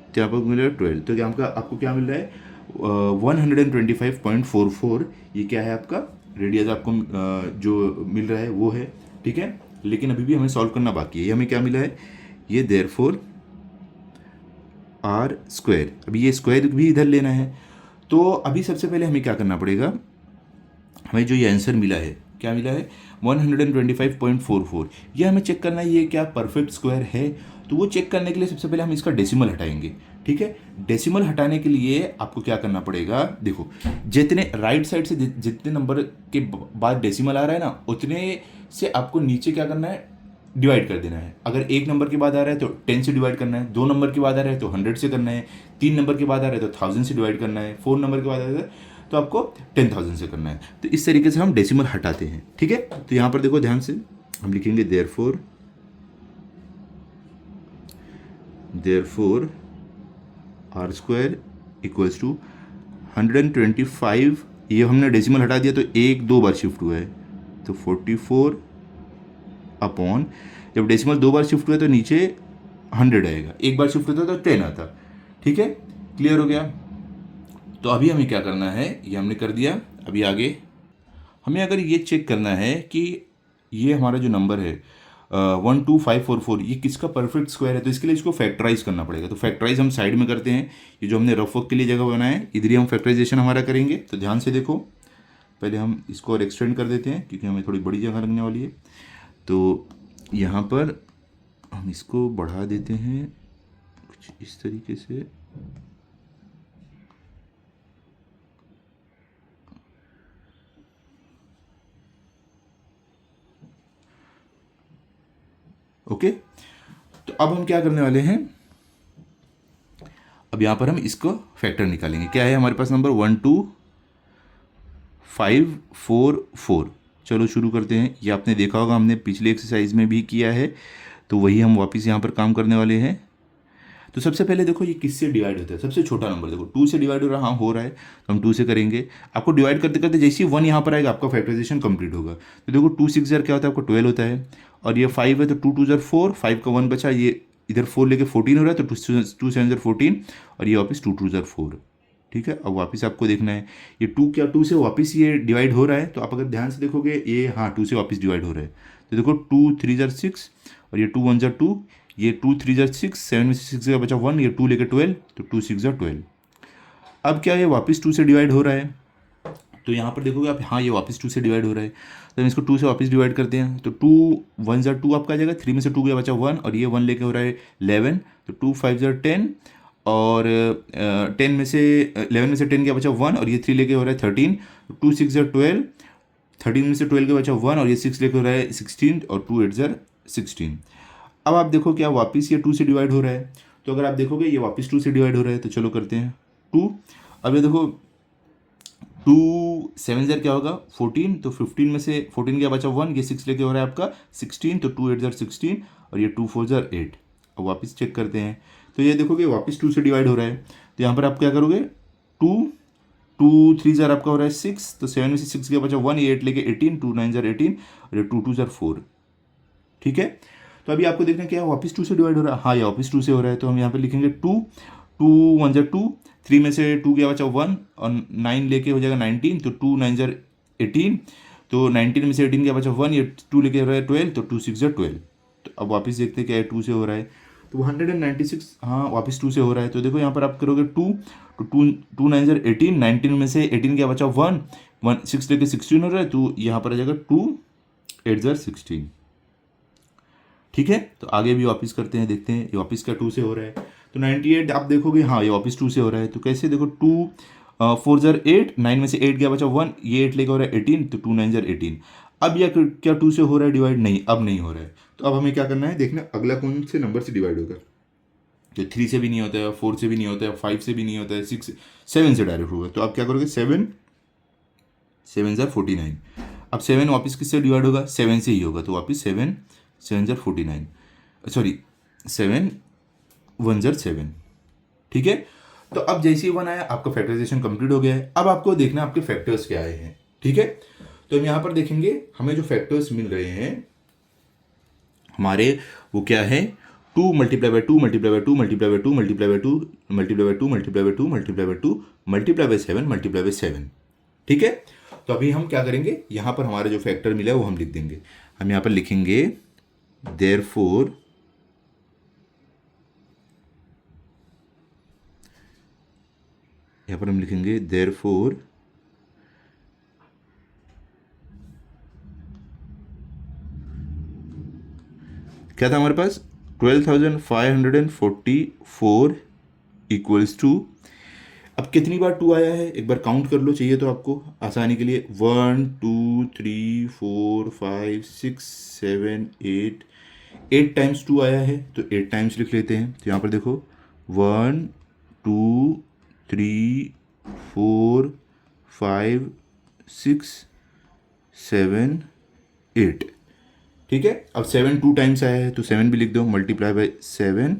तो यहाँ पर मिलेगा 12। तो क्या आपको क्या मिल रहा है 125.44, ये क्या है आपका रेडियस आपको जो मिल रहा है वो है, ठीक है। लेकिन अभी भी हमें सॉल्व करना बाकी है। ये हमें क्या मिला है, ये देयरफॉर आर स्क्वायर, अभी ये स्क्वायर भी इधर लेना है। तो अभी सबसे पहले हमें क्या करना पड़ेगा, हमें जो ये आंसर मिला है क्या मिला है 125.44, ये हमें चेक करना है ये क्या परफेक्ट स्क्वायर है। तो वो चेक करने के लिए सबसे पहले हम इसका डेसिमल हटाएंगे, ठीक है। डेसिमल हटाने के लिए आपको क्या करना पड़ेगा, देखो जितने राइट साइड से जितने नंबर के बाद डेसिमल आ रहा है ना, उतने से आपको नीचे क्या करना है डिवाइड कर देना है। अगर एक नंबर के बाद आ रहा है तो 10 से डिवाइड करना है, 2 नंबर के बाद आ रहा है तो 100 से करना है, 3 नंबर के बाद आ रहा है तो 1000 से डिवाइड करना है, 4 नंबर के बाद आ रहा है तो आपको 10,000 से करना है। तो इस तरीके से हम डेसिमल हटाते हैं, ठीक है। तो यहाँ पर देखो ध्यान से हम लिखेंगे therefore r square equals to 125, ये हमने डेसिमल हटा दिया तो 1 2 बार शिफ्ट हुआ है तो 44 अपॉन, जब डेसिमल 2 बार शिफ्ट हुआ तो नीचे 100 आएगा, 1 बार शिफ्ट होता तो 10 आता, ठीक है। क्लियर हो गया। तो अभी हमें क्या करना है, ये हमने कर दिया। अभी आगे हमें अगर ये चेक करना है कि ये हमारा जो नंबर है 12544 ये किसका परफेक्ट स्क्वायर है, तो इसके लिए इसको फैक्टराइज करना पड़ेगा। तो फैक्टराइज हम साइड में करते हैं, ये जो हमने रफ वर्क के लिए जगह बनाया है इधर ही हम फैक्टराइजेशन हमारा करेंगे। तो ध्यान से देखो, पहले हम इसको और एक्सटेंड कर देते हैं क्योंकि हमें थोड़ी बड़ी जगह लगने वाली है। तो यहाँ पर हम इसको बढ़ा देते हैं कुछ इस तरीके से, ओके। तो अब हम क्या करने वाले हैं, अब यहाँ पर हम इसको फैक्टर निकालेंगे। क्या है हमारे पास नंबर 12544। चलो शुरू करते हैं। ये आपने देखा होगा हमने पिछले एक्सरसाइज में भी किया है, तो वही हम वापस यहाँ पर काम करने वाले हैं। तो सबसे पहले देखो ये किससे डिवाइड होता है, सबसे छोटा नंबर देखो 2 से डिवाइड हो रहा है, हाँ हो रहा है तो हम 2 से करेंगे। आपको डिवाइड करते करते जैसे ही 1 यहाँ पर आएगा आपका फैक्टराइजेशन कंप्लीट होगा। तो देखो 2 6 ज़र क्या होता है आपको 12 होता है, और ये 5 है तो 2 2 ज़र 4, 5 का 1 बचा, ये इधर 4 लेके 14 हो रहा है तो 2 7 ज़र 14, और ये वापस 2 2 ज़र 4, ठीक है। अब वापस आपको देखना है ये 2 क्या 2 से वापस ये डिवाइड हो रहा है, तो आप अगर ध्यान से देखोगे ये हाँ 2 से वापस डिवाइड हो रहा है। तो देखो 2 3 ज़र 6 और ये 2 1 ज़र 2, ये 2 3 ज़र 6, 7 में से 6 का बचा 1, ये 2 लेके 12, तो 2 6 ज़र 12। अब क्या है वापस 2 से डिवाइड हो रहा है, तो यहाँ पर देखोगे आप हाँ ये वापस 2 से डिवाइड हो रहा है, तो हम इसको 2 से वापस डिवाइड करते हैं। तो 2 1 ज़र 2 आपका आ जाएगा, 3 में से 2 गया बचा 1, और ये 1 लेके हो रहा है 11, तो 2 5 ज़र 10, और 10 में से 11 में से 10 गया बचा 1, और ये 3 लेके हो रहा है 13, 2 6 ज़र 12, 13 में से 12 के बचा 1, और ये 6 लेके हो रहा है 16, और 2 8 ज़र 16। अब आप देखो क्या वापस ये 2 से डिवाइड हो रहा है, तो अगर आप देखोगे ये वापस 2 से डिवाइड हो रहा है, तो चलो करते हैं 2। अब ये देखो 2 7 ज़र क्या होगा 14, तो 15 में से 14 क्या बचा 1, ये 6 लेके हो रहा है आपका 16, तो 2 8 ज़र 16, और ये 2 4 ज़र 8। अब वापस चेक करते हैं, तो ये देखोगे वापस 2 से डिवाइड हो रहा है, तो यहाँ पर आप क्या करोगे 2 2 3 ज़र आपका हो रहा है 6, तो 7 में से 6 क्या बचा 1, ये 8 लेके 18, 2 9 ज़र 18, और ये 2 2 ज़र 4, ठीक है। तो अभी आपको देखना क्या वापस 2 से डिवाइड हो रहा है, हाँ ये वापस 2 से हो रहा है, तो हम यहाँ पे लिखेंगे 2 2 1 ज़र 2, 3 में से 2 गया बचा 1, और 9 लेके हो जाएगा 19, तो 2 9 ज़र 18, तो 19 में से 18 गया बचा 1, ये 2 लेके हो रहा है 12, तो 2 6 ज़र 12। तो अब वापस देखते हैं क्या है 2 से हो रहा है, तो 196 हाँ वापस 2 से हो रहा है। तो देखो यहाँ पर आप करोगे 2 तो 2 9 ज़र 18, 19 में से 18 गया बचा 1 6 लेके 16 हो रहा है, तो यहाँ पर आ जाएगा 2 8 ज़र 16, ठीक है। तो आगे भी वापस करते हैं, देखते हैं ये वापस का 2 से हो रहा है, तो 98 आप देखोगे हाँ ये वापस 2 से हो रहा है, तो कैसे देखो 2 4 ज़र 8, 9 में से 8 गया बचा 1, ये 8 लेके हो रहा है 18, तो 2 9 ज़र 18। अब यह क्या 2 से हो रहा है डिवाइड, नहीं अब नहीं हो रहा है। तो अब हमें क्या करना है देखना अगला कौन से नंबर से डिवाइड होगा, तो 3 से भी नहीं होता है, 4 से भी नहीं होता है, 5 से भी नहीं होता है, 6 7 से डायरेक्ट होगा। तो आप क्या करोगे 7 7 ज़र 49। अब 7 वापस किससे डिवाइड होगा 7 से ही होगा, तो वापस 7 7 ज़र 49, सॉरी 7 1 ज़र 7, ठीक है। तो अब जैसे ही 1 आया आपका फैक्टराइजेशन कंप्लीट हो गया है। अब आपको देखना आपके फैक्टर्स क्या आए हैं, ठीक है। तो हम यहाँ पर देखेंगे हमें जो फैक्टर्स मिल रहे हैं हमारे, वो क्या है, 2 multiply bye 2 multiply bye 2 multiply bye 2 multiply bye 2 multiply bye 2 multiply bye 2 multiply bye 2 multiply by 7 multiply by 7, ठीक है। तो अभी हम क्या करेंगे, यहाँ पर हमारा जो फैक्टर मिला है वो हम लिख देंगे। हम यहाँ पर लिखेंगे देयरफॉर यहाँ पर हम लिखेंगे देयरफॉर क्या था हमारे पास 12,544 इक्वल्स टू, अब कितनी बार 2 आया है एक बार काउंट कर लो, चाहिए तो आपको आसानी के लिए 1 2 3 4 5 6 7 8 टाइम्स 2 आया है तो 8 टाइम्स लिख लेते हैं। तो यहाँ पर देखो 1 2 3 4 5 6 7 8, ठीक है। अब 7 2 टाइम्स आया है तो 7 भी लिख दो, multiply by 7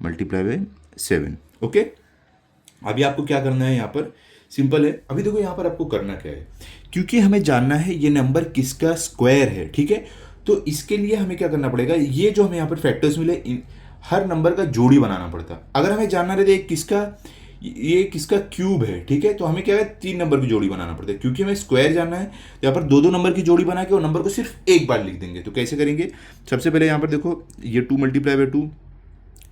multiply by 7, okay. अभी आपको क्या करना है, यहाँ पर सिंपल है। अभी देखो यहाँ पर आपको करना क्या है, क्योंकि हमें जानना है ये नंबर किसका स्क्वायर है, ठीक है। तो इसके लिए हमें क्या करना पड़ेगा, ये जो हमें यहाँ पर फैक्टर्स मिले हर नंबर का जोड़ी बनाना पड़ता। अगर हमें जानना रहता है ये किसका क्यूब है, ठीक है, तो हमें क्या है 3 नंबर की जोड़ी बनाना पड़ता है। क्योंकि हमें स्क्वायर जानना है तो यहाँ पर 2 नंबर की जोड़ी बना के वो नंबर को सिर्फ एक बार लिख देंगे। तो कैसे करेंगे, सबसे पहले यहाँ पर देखो ये 2 मल्टीप्लाई बाय 2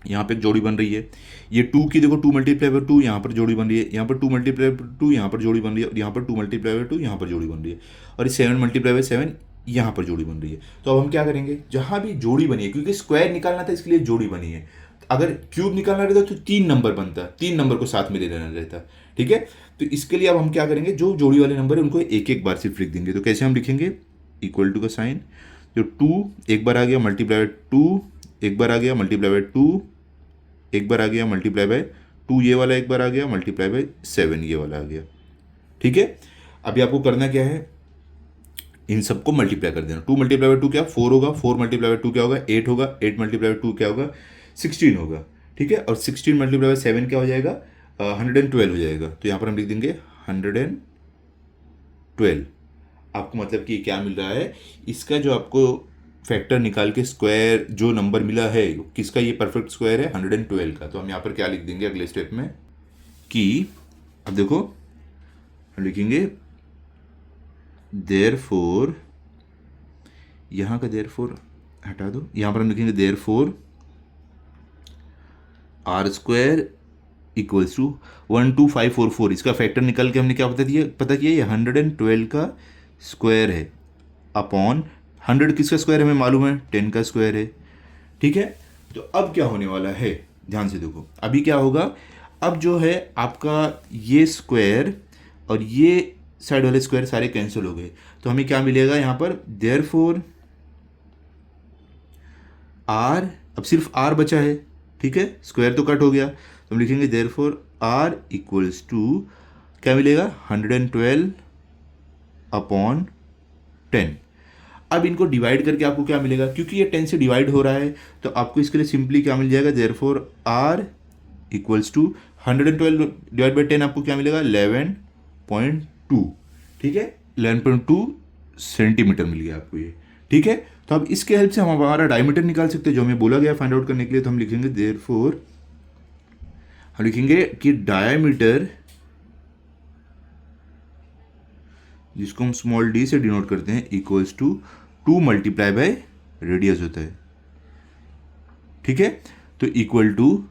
यहाँ पे एक जोड़ी बन रही है, ये 2 की देखो 2 मल्टीप्लाई बाय 2 यहाँ पर जोड़ी बन रही है, यहाँ पर 2 मल्टीप्लाई बाय 2 यहाँ पर जोड़ी बन रही है, और यहाँ पर 2 मल्टीप्लाई बाय 2 यहाँ पर जोड़ी बन रही है, और ये 7 मल्टीप्लाई बाय 7 यहाँ पर जोड़ी बन रही है। तो अब हम क्या करेंगे, जहाँ भी जोड़ी बनी है, क्योंकि स्क्वायर निकालना था इसके लिए जोड़ी बनी है, अगर क्यूब निकालना रहता तो 3 नंबर बनता, 3 नंबर को साथ में ले लेना रहता, ठीक है। तो इसके लिए अब हम क्या करेंगे, जो जोड़ी वाले नंबर है उनको एक एक बार सिर्फ लिख देंगे। तो कैसे हम लिखेंगे, इक्वल टू का साइन, जो 2 एक बार आ गया मल्टीप्लाई बाय 2 एक बार आ गया मल्टीप्लाई बाय 2 एक बार आ गया मल्टीप्लाई बाय 2 ये वाला एक बार आ गया मल्टीप्लाई बाय 7 ये वाला आ गया, ठीक है। अभी आपको करना क्या है, इन सबको मल्टीप्लाई कर देना। 2 मल्टीप्लाई बाय 2 क्या 4 होगा, 4 मल्टीप्लाई बाय 2 क्या होगा 8 होगा, 8 मल्टीप्लाई बाय 2 क्या होगा 16 होगा, ठीक है। और 16 मल्टीप्लाई बाय 7 क्या हो जाएगा 112 हो जाएगा। तो यहाँ पर हम लिख देंगे 112। आपको मतलब कि क्या मिल रहा है, इसका जो आपको फैक्टर निकाल के स्क्वायर जो नंबर मिला है किसका, ये परफेक्ट स्क्वायर है 112 का। तो हम यहाँ पर क्या लिख देंगे अगले स्टेप में कि, अब देखो हम लिखेंगे देयरफॉर, यहाँ का देयरफॉर हटा दो, यहाँ पर हम लिखेंगे therefore r square equals to 12544। इसका फैक्टर निकाल के हमने क्या पता किया ये 112 का स्क्वायर है अपॉन 100 किसका स्क्वायर हमें मालूम है 10 का स्क्वायर है, ठीक है। तो अब क्या होने वाला है, ध्यान से देखो अभी क्या होगा, अब जो है आपका ये स्क्वायर और ये साइड वाले स्क्वायर सारे कैंसिल हो गए। तो हमें क्या मिलेगा यहाँ पर, देयरफॉर आर, अब सिर्फ आर बचा है, ठीक है, स्क्वायर तो कट हो गया। तो हम लिखेंगे देयरफॉर आर इक्वल्स टू क्या मिलेगा 112 अपॉन 10। अब इनको डिवाइड करके आपको क्या मिलेगा, क्योंकि ये 10 से डिवाइड हो रहा है तो आपको इसके लिए सिंपली क्या मिल जाएगा, therefore r equals to 112 divide by 10 आपको क्या मिलेगा 11.2, ठीक है, 11.2 सेंटीमीटर मिल गया आपको ये, ठीक है। तो अब इसके हेल्प से हम हमारा डायमीटर निकाल सकते हैं जो हमें बोला गया फाइंड आउट करने के लिए। तो हम लिखेंगे देयरफॉर, हम लिखेंगे कि डायमीटर, जिसको हम स्मॉल डी से डिनोट करते हैं, equals to 2 multiply by radius होता है, ठीक है। तो इक्वल टू,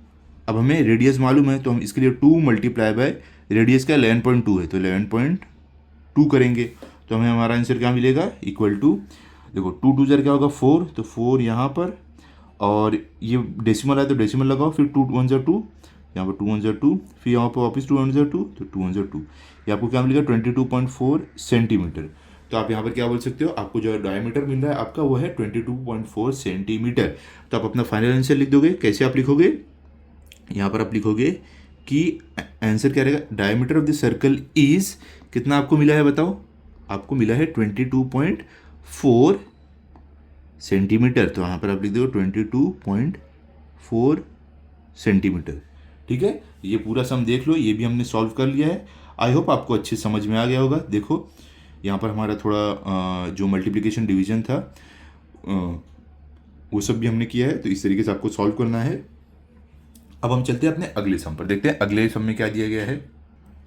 अब हमें रेडियस मालूम है तो हम इसके लिए 2 मल्टीप्लाई बाय रेडियस का 11.2 है तो 11.2 करेंगे। तो हमें हमारा आंसर क्या मिलेगा, इक्वल टू, देखो 2 2 जर क्या होगा 4, तो 4 यहाँ पर, और ये डेसिमल है तो डेसिमल लगाओ, फिर 2 1 जर 2, यहाँ पर 2 1 जर 2, फिर यहाँ पर वापस 2 1 जर 2, तो 2 1 जर 2, ये आपको क्या मिलेगा 22.4 सेंटीमीटर। तो आप यहाँ पर क्या बोल सकते हो, आपको जो डायमीटर मिल रहा है आपका वो है 22.4 सेंटीमीटर। तो आप अपना फाइनल आंसर लिख दोगे, कैसे आप लिखोगे, यहाँ पर आप लिखोगे कि आंसर क्या रहेगा, diameter of the circle is, कितना आपको मिला है बताओ, आपको मिला है 22.4 सेंटीमीटर। तो यहाँ पर आप लिख दो 22.4 सेंटीमीटर, ठीक है, ये पूरा सम देख लो, ये भी हमने सॉल्व कर लिया है। आई होप आपको अच्छे समझ में आ गया होगा। देखो यहाँ पर हमारा थोड़ा जो मल्टीप्लिकेशन डिवीजन था वो सब भी हमने किया है, तो इस तरीके से आपको सॉल्व करना है। अब हम चलते हैं अपने अगले सम पर, देखते हैं अगले सम में क्या दिया गया है।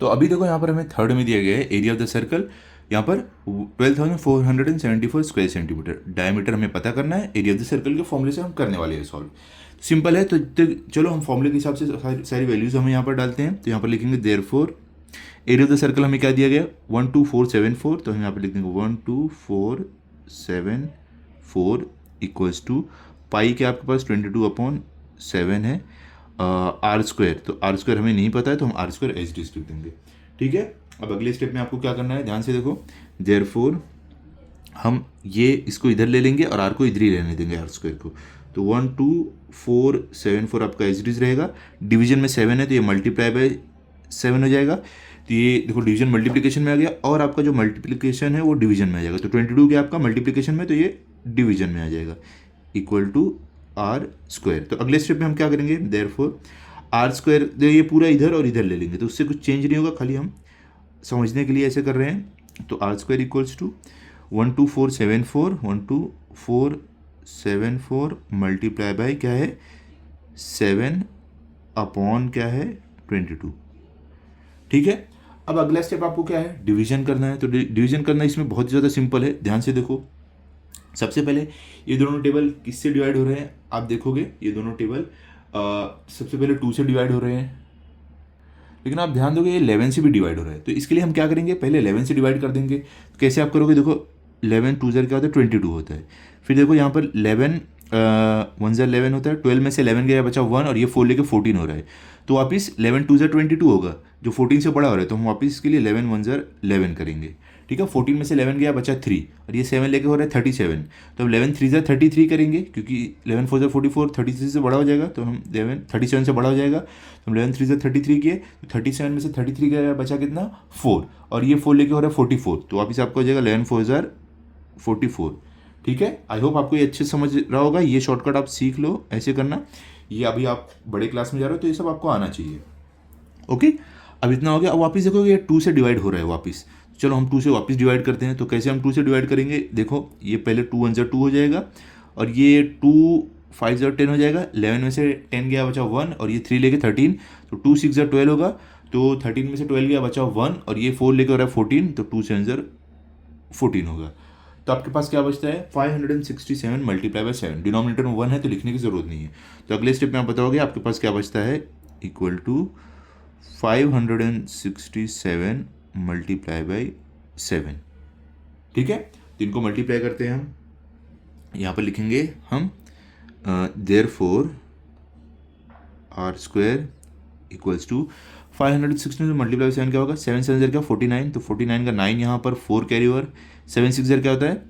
तो अभी देखो यहाँ पर हमें थर्ड में दिया गया है एरिया ऑफ द सर्कल, यहाँ पर 12,474 स्क्वायर सेंटीमीटर। डायमीटर हमें पता करना है, एरिया ऑफ द सर्कल के फॉर्मूले से हम करने वाले हैं सॉल्व। सिंपल है, तो चलो हम फॉर्मूले के हिसाब से सारी वैल्यूज हम यहाँ पर डालते हैं। तो यहाँ पर लिखेंगे therefore area of the circle हमें क्या दिया गया 12474, तो हम यहाँ पर लिख देंगे 12474 इक्वल्स टू पाई के आपके पास 22/7 है आर स्क्वायर। तो आर स्क्वायर हमें नहीं पता है, तो हम आर स्क्वायर एच डी लिख देंगे। ठीक है, अब अगले स्टेप में आपको क्या करना है, ध्यान से देखो। देयरफॉर हम ये इसको इधर ले लेंगे और आर को इधर ही रहने देंगे, आर स्क्वायर को। तो 12474 आपका एच डी रहेगा। डिवीजन में 7 है तो ये मल्टीप्लाई बाय 7 हो जाएगा। तो ये देखो डिवीजन मल्टीप्लिकेशन में आ गया, और आपका जो मल्टीप्लिकेशन है वो डिवीजन में आ जाएगा। तो 22 के आपका मल्टीप्लिकेशन में, तो ये डिवीजन में आ जाएगा, इक्वल टू आर स्क्वायर। तो अगले स्टेप में हम क्या करेंगे, देयरफॉर आर स्क्वायर, ये पूरा इधर और इधर ले लेंगे, तो उससे कुछ चेंज नहीं होगा, खाली हम समझने के लिए ऐसे कर रहे हैं। तो r square equals to 12474 multiply by क्या है 7 अपॉन क्या है 22। ठीक है, अब अगला स्टेप आपको क्या है, डिवीजन करना है। तो डिवीजन करना इसमें बहुत ज़्यादा सिंपल है, ध्यान से देखो। सबसे पहले ये दोनों टेबल किससे डिवाइड हो रहे हैं, आप देखोगे ये दोनों टेबल सबसे पहले 2 से डिवाइड हो रहे हैं, लेकिन आप ध्यान दोगे ये 11 से भी डिवाइड हो रहा है। तो इसके लिए हम क्या करेंगे, पहले 11 से डिवाइड कर देंगे। तो कैसे आप करोगे, देखो 11 2 क्या होता है 22 होता है। फिर देखो यहाँ पर 11 1 11 होता है, 12 में से 11 गया बचा 1, और ये 4 लेके 14 हो रहा है। तो वापिस 11 2 22 होगा, जो 14 से बड़ा हो रहा है, तो हम वापस इसके लिए 11 1 11 करेंगे। ठीक है, 14 में से 11 गया बचा 3, और ये 7 लेके हो रहा है 37। तो हम 11 3 33 करेंगे, क्योंकि 11 4 44 33 से बड़ा हो जाएगा, तो हम 11 37 से बड़ा हो जाएगा। तो हम 11 3 33 किए, तो 37 में से 33 गया बचा कितना 4, और ये 4 लेके हो रहा है 44, तो वापस आपको हो जाएगा 11 4 44। ठीक है, आई होप आपको ये अच्छे समझ रहा होगा। ये शॉर्टकट आप सीख लो, ऐसे करना। ये अभी आप बड़े क्लास में जा रहे हो तो ये सब आपको आना चाहिए। ओके, अब इतना हो गया। अब वापस देखो ये 2 से डिवाइड हो रहा है वापस। चलो हम 2 से वापस डिवाइड करते हैं। तो कैसे हम 2 से डिवाइड करेंगे, देखो ये पहले 2 1 2 हो जाएगा, और ये 2 5 10 हो जाएगा। 11 में से 10 गया बचा 1, और ये 3 लेके 13, तो 2 6 12 होगा। तो 13 में से 12 गया बचा 1, और ये 4 लेके हो रहा है 14, तो 2 7 14 होगा। तो आपके पास क्या बचता है 567 मल्टीप्लाई बाय 7। डिनोमिनेटर में 1 है तो लिखने की जरूरत नहीं है। तो अगले स्टेप में आप बताओगे आपके पास क्या बचता है, इक्वल टू 567 मल्टीप्लाई बाय 7। ठीक है, तो इनको मल्टीप्लाई करते हैं हम। यहाँ पर लिखेंगे हम therefore r square equals to 516 multiply 7 क्या होगा, 7 7 क्या 49, तो 49 का 9 यहाँ पर 4 कैरी ओवर। 7 6 क्या होता है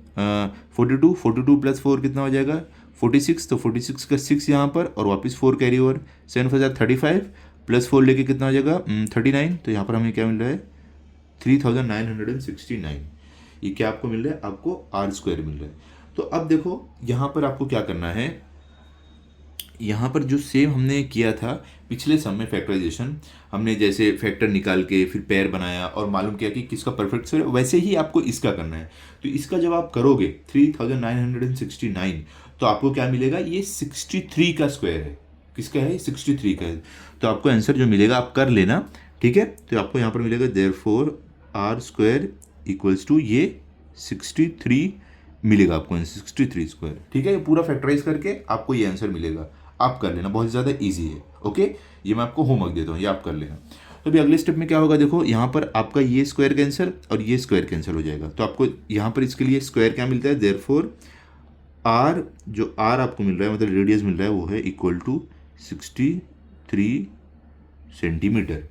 42, 42 प्लस 4 कितना हो जाएगा 46, तो 46 का 6 यहाँ पर, और वापस 4 कैरी ओवर। 7 4 35 प्लस 4 लेके कितना हो जाएगा 39, तो यहाँ पर हमें क्या मिल रहा है 3969। ये क्या आपको मिल रहा है, आपको आर स्क्वायर मिल रहा है। तो अब देखो यहाँ पर आपको क्या करना है, यहाँ पर जो सेम हमने किया था पिछले सम में फैक्टराइजेशन, हमने जैसे फैक्टर निकाल के फिर पेयर बनाया और मालूम किया कि किसका परफेक्ट स्क्वायर, वैसे ही आपको इसका करना है। तो इसका जब आप करोगे 3969, तो आपको क्या मिलेगा, ये 63 का स्क्वायर है। किसका है, 63 का है। तो आपको आंसर जो मिलेगा आप कर लेना। ठीक है, तो आपको यहाँ पर मिलेगा therefore r square equals to ये 63 मिलेगा आपको, 63 स्क्वायर। ठीक है, ये पूरा फैक्टराइज करके आपको ये आंसर मिलेगा, आप कर लेना, बहुत ज़्यादा इजी है। ओके, ये मैं आपको होमवर्क देता हूँ, ये आप कर लेना। तो अभी अगले स्टेप में क्या होगा, देखो यहाँ पर आपका ये स्क्वायर कैंसिल और ये स्क्वायर कैंसिल हो जाएगा। तो आपको यहाँ पर इसके लिए स्क्वायर क्या मिलता है, देयरफॉर आर, जो आर आपको मिल रहा है मतलब रेडियस मिल रहा है वो है इक्वल टू 63 सेंटीमीटर।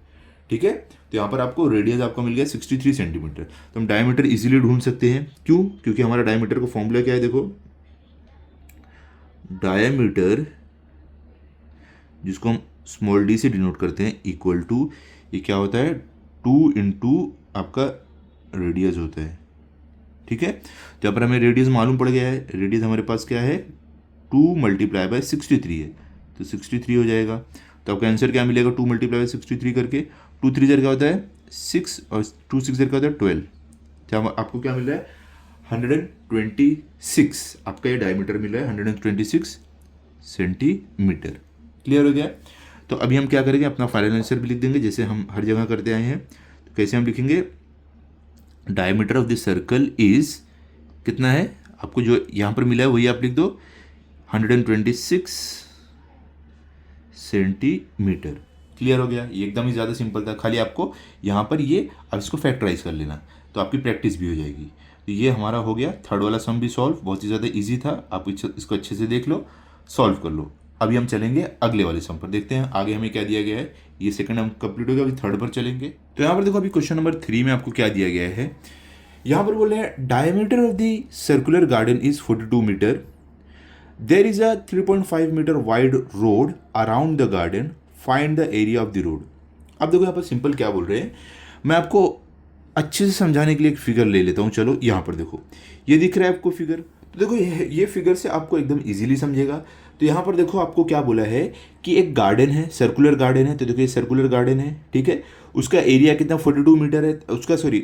ठीक है, तो यहाँ पर आपको रेडियस आपको मिल गया 63 सेंटीमीटर। तो हम डायमीटर इजीली ढूंढ सकते हैं, क्यों, क्योंकि हमारा डायमीटर का फॉर्मूला क्या है, देखो डायमीटर जिसको हम स्मॉल डी से डिनोट करते हैं इक्वल टू, ये क्या होता है 2 इंटू आपका रेडियस होता है। ठीक है, तो यहाँ पर हमें रेडियस मालूम पड़ गया है, रेडियस हमारे पास क्या है 2 मल्टीप्लाई बाय 63 है, तो 63 हो जाएगा। तो आपका आंसर क्या मिलेगा, 2 मल्टीप्लाई 63 करके, 2 3 जर क्या होता है 6 और 2 6 जर क्या होता है 12, क्या आपको क्या मिल रहा है 126, आपका ये डायमीटर मिल रहा है 126 सेंटीमीटर। क्लियर हो गया। तो अभी हम क्या करेंगे, अपना फाइनल आंसर भी लिख देंगे जैसे हम हर जगह करते आए हैं। तो कैसे हम लिखेंगे, diameter of this circle is कितना है, आपको जो यहाँ पर मिला है वही आप लिख दो 126 सेंटीमीटर। क्लियर हो गया, ये एकदम ही ज़्यादा सिंपल था, खाली आपको यहाँ पर ये अब इसको फैक्टराइज कर लेना तो आपकी प्रैक्टिस भी हो जाएगी। तो ये हमारा हो गया, थर्ड वाला सम भी सॉल्व, बहुत ही ज़्यादा इजी था, आप इसको अच्छे से देख लो, सॉल्व कर लो। अभी हम चलेंगे अगले वाले सम पर, देखते हैं आगे हमें क्या दिया गया है। ये सेकंड हम कंप्लीट हो गया, अभी थर्ड पर चलेंगे। तो यहाँ पर देखो अभी क्वेश्चन नंबर 3 में आपको क्या दिया गया है, यहाँ पर बोल रहे हैं diameter of the circular garden is 42 metre, there is a 3.5 metre wide road around the garden, find the area of the road. अब देखो यहाँ पर सिंपल क्या बोल रहे हैं, मैं आपको अच्छे से समझाने के लिए एक फिगर ले लेता हूँ। चलो यहाँ पर देखो, ये दिख रहा है आपको फिगर, तो देखो ये फिगर से आपको एकदम इजीली समझेगा। तो यहाँ पर देखो आपको क्या बोला है कि एक गार्डन है, सर्कुलर गार्डन है, तो देखो ये सर्कुलर गार्डन है, ठीक है, उसका एरिया कितना 42 मीटर है,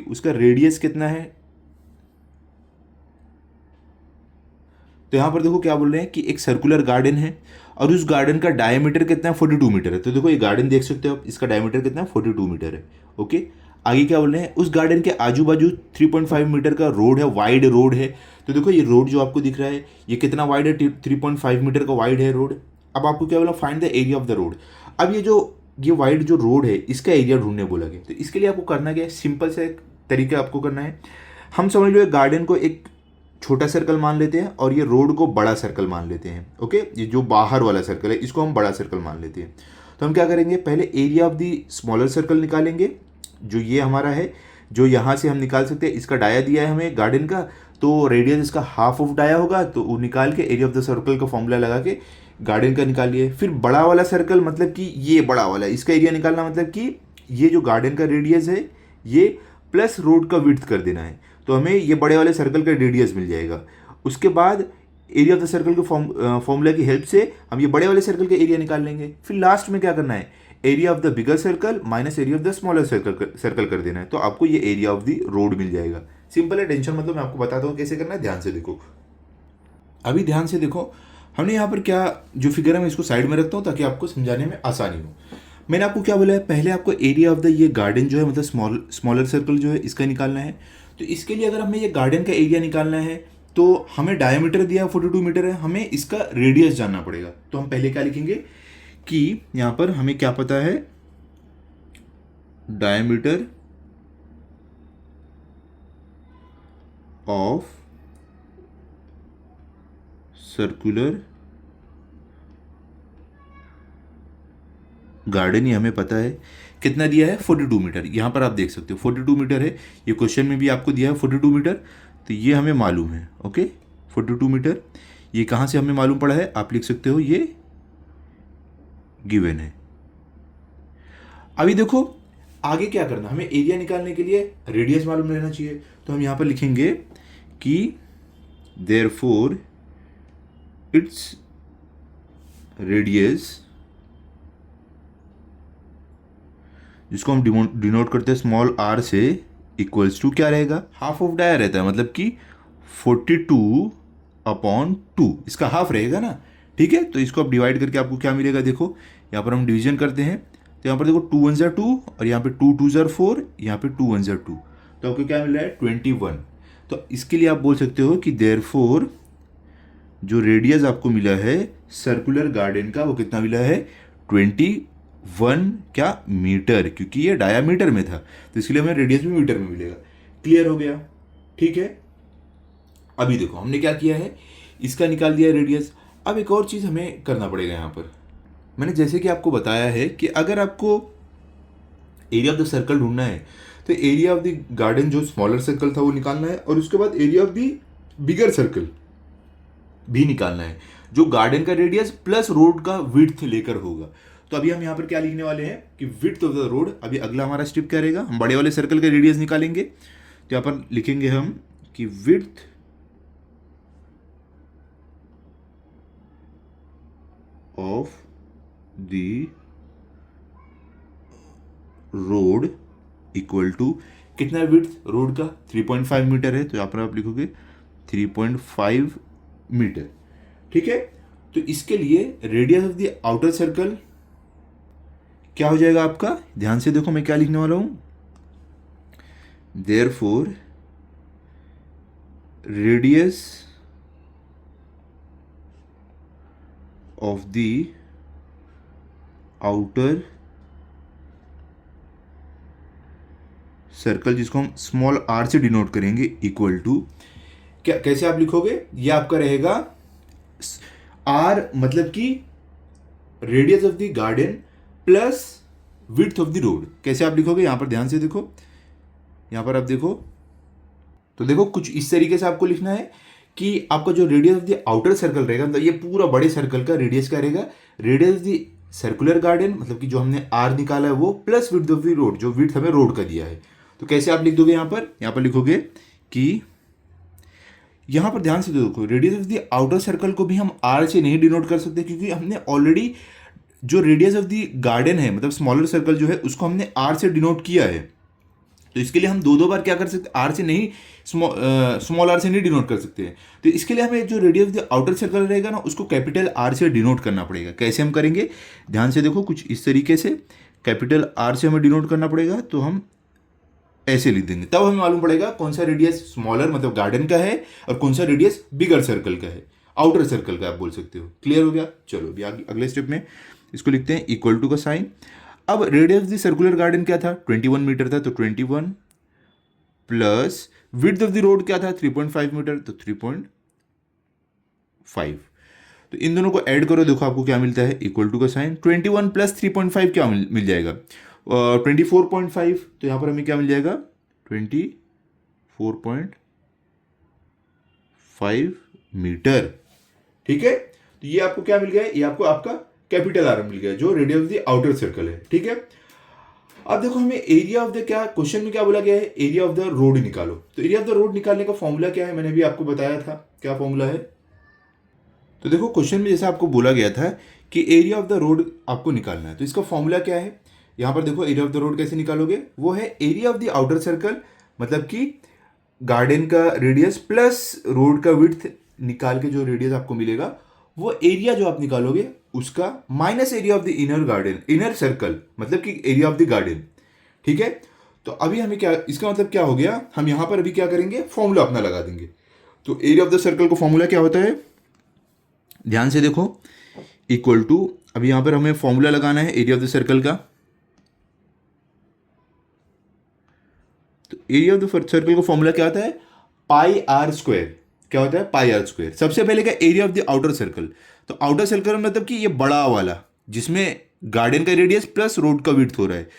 उसका रेडियस कितना है। तो यहाँ पर देखो क्या बोल रहे हैं कि एक सर्कुलर गार्डन है और उस गार्डन का डायमीटर कितना है 42 मीटर है। तो देखो ये गार्डन देख सकते हो आप, इसका डायमीटर कितना है 42 मीटर है। ओके, आगे क्या बोल रहे हैं, उस गार्डन के आजू बाजू 3.5 मीटर का रोड है, वाइड रोड है। तो देखो ये रोड जो आपको दिख रहा है ये कितना वाइड है, 3.5 मीटर का वाइड है रोड। अब आपको क्या बोला, find the area of the road. अब ये वाइड जो रोड है इसका एरिया ढूंढने बोला गया। तो इसके लिए आपको करना क्या है, सिंपल से एक तरीका आपको करना है। हम समझ लो गार्डन को एक छोटा सर्कल मान लेते हैं और ये रोड को बड़ा सर्कल मान लेते हैं। ओके, ये जो बाहर वाला सर्कल है इसको हम बड़ा सर्कल मान लेते हैं। तो हम क्या करेंगे, पहले area of the smaller circle निकालेंगे, जो ये हमारा है, जो यहाँ से हम निकाल सकते हैं। इसका डाया दिया है हमें गार्डन का, तो रेडियस इसका हाफ ऑफ डाया होगा, तो वो निकाल के एरिया ऑफ द सर्कल का फॉर्मूला लगा के गार्डन का निकालिए। फिर बड़ा वाला सर्कल मतलब कि ये बड़ा वाला, इसका एरिया निकालना मतलब कि ये जो गार्डन का रेडियस है ये प्लस रोड का विड्थ कर देना है, तो हमें ये बड़े वाले सर्कल का रेडियस मिल जाएगा। उसके बाद एरिया ऑफ द सर्कल के फॉर्मूला की हेल्प से हम ये बड़े वाले सर्कल का एरिया निकाल लेंगे। फिर लास्ट में क्या करना है, area of the bigger circle minus area of the smaller circle कर देना है, तो आपको ये एरिया ऑफ द रोड मिल जाएगा। सिंपल है, टेंशन मतलब, मैं आपको बताता हूँ कैसे करना है, ध्यान से देखो। अभी ध्यान से देखो, हमने यहाँ पर क्या जो फिगर है मैं इसको साइड में रखता हूँ ताकि आपको समझाने में आसानी हो। मैंने आपको क्या बोला है, पहले आपको एरिया ऑफ द ये गार्डन जो है मतलब स्मॉलर सर्कल जो है इसका निकालना है। तो इसके लिए अगर हमें ये गार्डन का एरिया निकालना है तो हमें डायमीटर दिया 42 मीटर है, हमें इसका रेडियस जानना पड़ेगा। तो हम पहले क्या लिखेंगे कि यहाँ पर हमें क्या पता है, डायमीटर ऑफ सर्कुलर गार्डन, ये हमें पता है कितना दिया है 42 मीटर। यहाँ पर आप देख सकते हो 42 मीटर है, ये क्वेश्चन में भी आपको दिया है 42 मीटर, तो ये हमें मालूम है। ओके, 42 मीटर ये कहाँ से हमें मालूम पड़ा है, आप लिख सकते हो ये गिवन है। अभी देखो आगे क्या करना, हमें एरिया निकालने के लिए रेडियस मालूम रहना चाहिए। तो हम यहाँ पर लिखेंगे कि देयरफॉर इट्स रेडियस, जिसको हम डिनोट करते हैं स्मॉल आर से, इक्वल्स टू क्या रहेगा, हाफ ऑफ डाया रहता है, मतलब कि 42/2, इसका हाफ रहेगा ना। ठीक है, तो इसको आप डिवाइड करके आपको क्या मिलेगा, देखो यहाँ पर हम डिवीजन करते हैं, तो यहाँ पर देखो 2 1 2 और यहाँ पे 2 2 4, यहाँ पे 2 1 2, तो आपको क्या मिल रहा है 21। तो इसके लिए आप बोल सकते हो कि देयरफॉर जो रेडियस आपको मिला है सर्कुलर गार्डन का वो कितना मिला है 21 क्या मीटर, क्योंकि ये डायामीटर में था तो इसलिए हमें रेडियस भी मीटर में मिलेगा। क्लियर हो गया, ठीक है। अभी देखो हमने क्या किया है, इसका निकाल दिया रेडियस। अब एक और चीज़ हमें करना पड़ेगा यहाँ पर, मैंने जैसे कि आपको बताया है कि अगर आपको एरिया ऑफ द सर्कल ढूंढना है तो एरिया ऑफ द गार्डन जो स्मॉलर सर्कल था वो निकालना है, और उसके बाद area of the bigger circle भी निकालना है, जो गार्डन का रेडियस प्लस रोड का विड्थ लेकर होगा। तो अभी हम यहाँ पर क्या लिखने वाले हैं कि विड्थ ऑफ द रोड। अभी अगला हमारा स्टेप क्या रहेगा, हम बड़े वाले सर्कल का रेडियस निकालेंगे, तो यहाँ पर लिखेंगे हम कि width of the road equal to कितना विड्थ रोड का 3.5 मीटर है, तो यहाँ पर आप लिखोगे 3.5 मीटर। ठीक है, तो इसके लिए radius of the outer circle क्या हो जाएगा आपका, ध्यान से देखो मैं क्या लिखने वाला हूं, therefore radius of the outer circle, जिसको हम स्मॉल आर से डिनोट करेंगे, इक्वल टू क्या, कैसे आप लिखोगे, ये आपका रहेगा आर मतलब कि radius of the garden plus width of the road. कैसे आप लिखोगे, यहां पर ध्यान से देखो, यहां पर आप देखो, तो देखो कुछ इस तरीके से आपको लिखना है कि आपका जो radius of the outer circle रहेगा, मतलब ये पूरा बड़े सर्कल का रेडियस क्या रहेगा, radius of the circular garden मतलब कि जो हमने आर निकाला है वो, plus width of the road, जो विड्थ हमें रोड का दिया है। तो कैसे आप लिख दोगे, यहां पर लिखोगे कि यहां पर ध्यान से देखो, radius of the outer circle को भी हम आर से नहीं डिनोट कर सकते, क्योंकि हमने ऑलरेडी जो रेडियस ऑफ द गार्डन है मतलब स्मॉलर सर्कल जो है उसको हमने आर से डिनोट किया है। तो इसके लिए हम दो बार क्या कर सकते, आर से नहीं, स्मॉल आर से नहीं डिनोट कर सकते हैं। तो इसके लिए हमें जो radius of the outer circle रहेगा ना, उसको कैपिटल आर से डिनोट करना पड़ेगा। कैसे हम करेंगे, ध्यान से देखो, कुछ इस तरीके से कैपिटल आर से हमें डिनोट करना पड़ेगा, तो हम ऐसे लिख देंगे, तब हमें मालूम पड़ेगा कौन सा रेडियस स्मॉलर मतलब गार्डन का है और कौन सा रेडियस बिगर सर्कल का है, आउटर सर्कल का आप बोल सकते हो। क्लियर हो गया, चलो अभी अगले स्टेप में इसको लिखते हैं इक्वल टू का साइन। अब radius of the circular garden क्या था, 21 मीटर था, तो 21 plus width of the road क्या था 3.5 मीटर, तो 3.5। तो इन दोनों को ऐड करो, देखो आपको क्या मिलता है, इक्वल टू का साइन। 21 प्लस 3.5 क्या मिल जाएगा, 24.5। तो यहाँ पर हमें क्या मिल जाएगा, 24.5 मीटर। ठीक है, तो ये आपको क्या मिल गया, ये आपको आपका कैपिटल आर मिल गया जो radius of the outer circle है। ठीक है, अब देखो हमें एरिया ऑफ द, क्या क्वेश्चन में क्या बोला गया है, एरिया ऑफ द रोड निकालो। तो एरिया ऑफ द रोड निकालने का फॉर्मूला क्या है, मैंने भी आपको बताया था, क्या फॉर्मूला है। तो देखो क्वेश्चन में जैसा आपको बोला गया था कि एरिया ऑफ द रोड आपको निकालना है, तो इसका फॉर्मूला क्या है, यहां पर देखो एरिया ऑफ द रोड कैसे निकालोगे, वो है area of the outer circle मतलब कि गार्डन का रेडियस प्लस रोड का विड्थ निकाल के जो रेडियस आपको मिलेगा, वो एरिया जो आप निकालोगे उसका minus area of the inner garden, inner circle मतलब कि एरिया ऑफ द गार्डन। ठीक है, तो अभी हमें क्या, इसका मतलब क्या हो गया, हम यहां पर अभी क्या करेंगे, फॉर्मूला अपना लगा देंगे। तो एरिया ऑफ द सर्कल का फॉर्मूला क्या होता है, ध्यान से देखो, इक्वल टू, अभी यहां पर हमें फॉर्मूला लगाना है एरिया ऑफ द सर्कल का। तो एरिया ऑफ द सर्कल का फॉर्मूला क्या होता है, पाई आर स्क्वायर। क्या होता है, पाई आर स्क्वायर। सबसे पहले क्या, area of the outer circle. तो आउटर सर्कल मतलब कि ये बड़ा वाला जिसमें गार्डन का रेडियस प्लस रोड का विड्थ हो रहा है।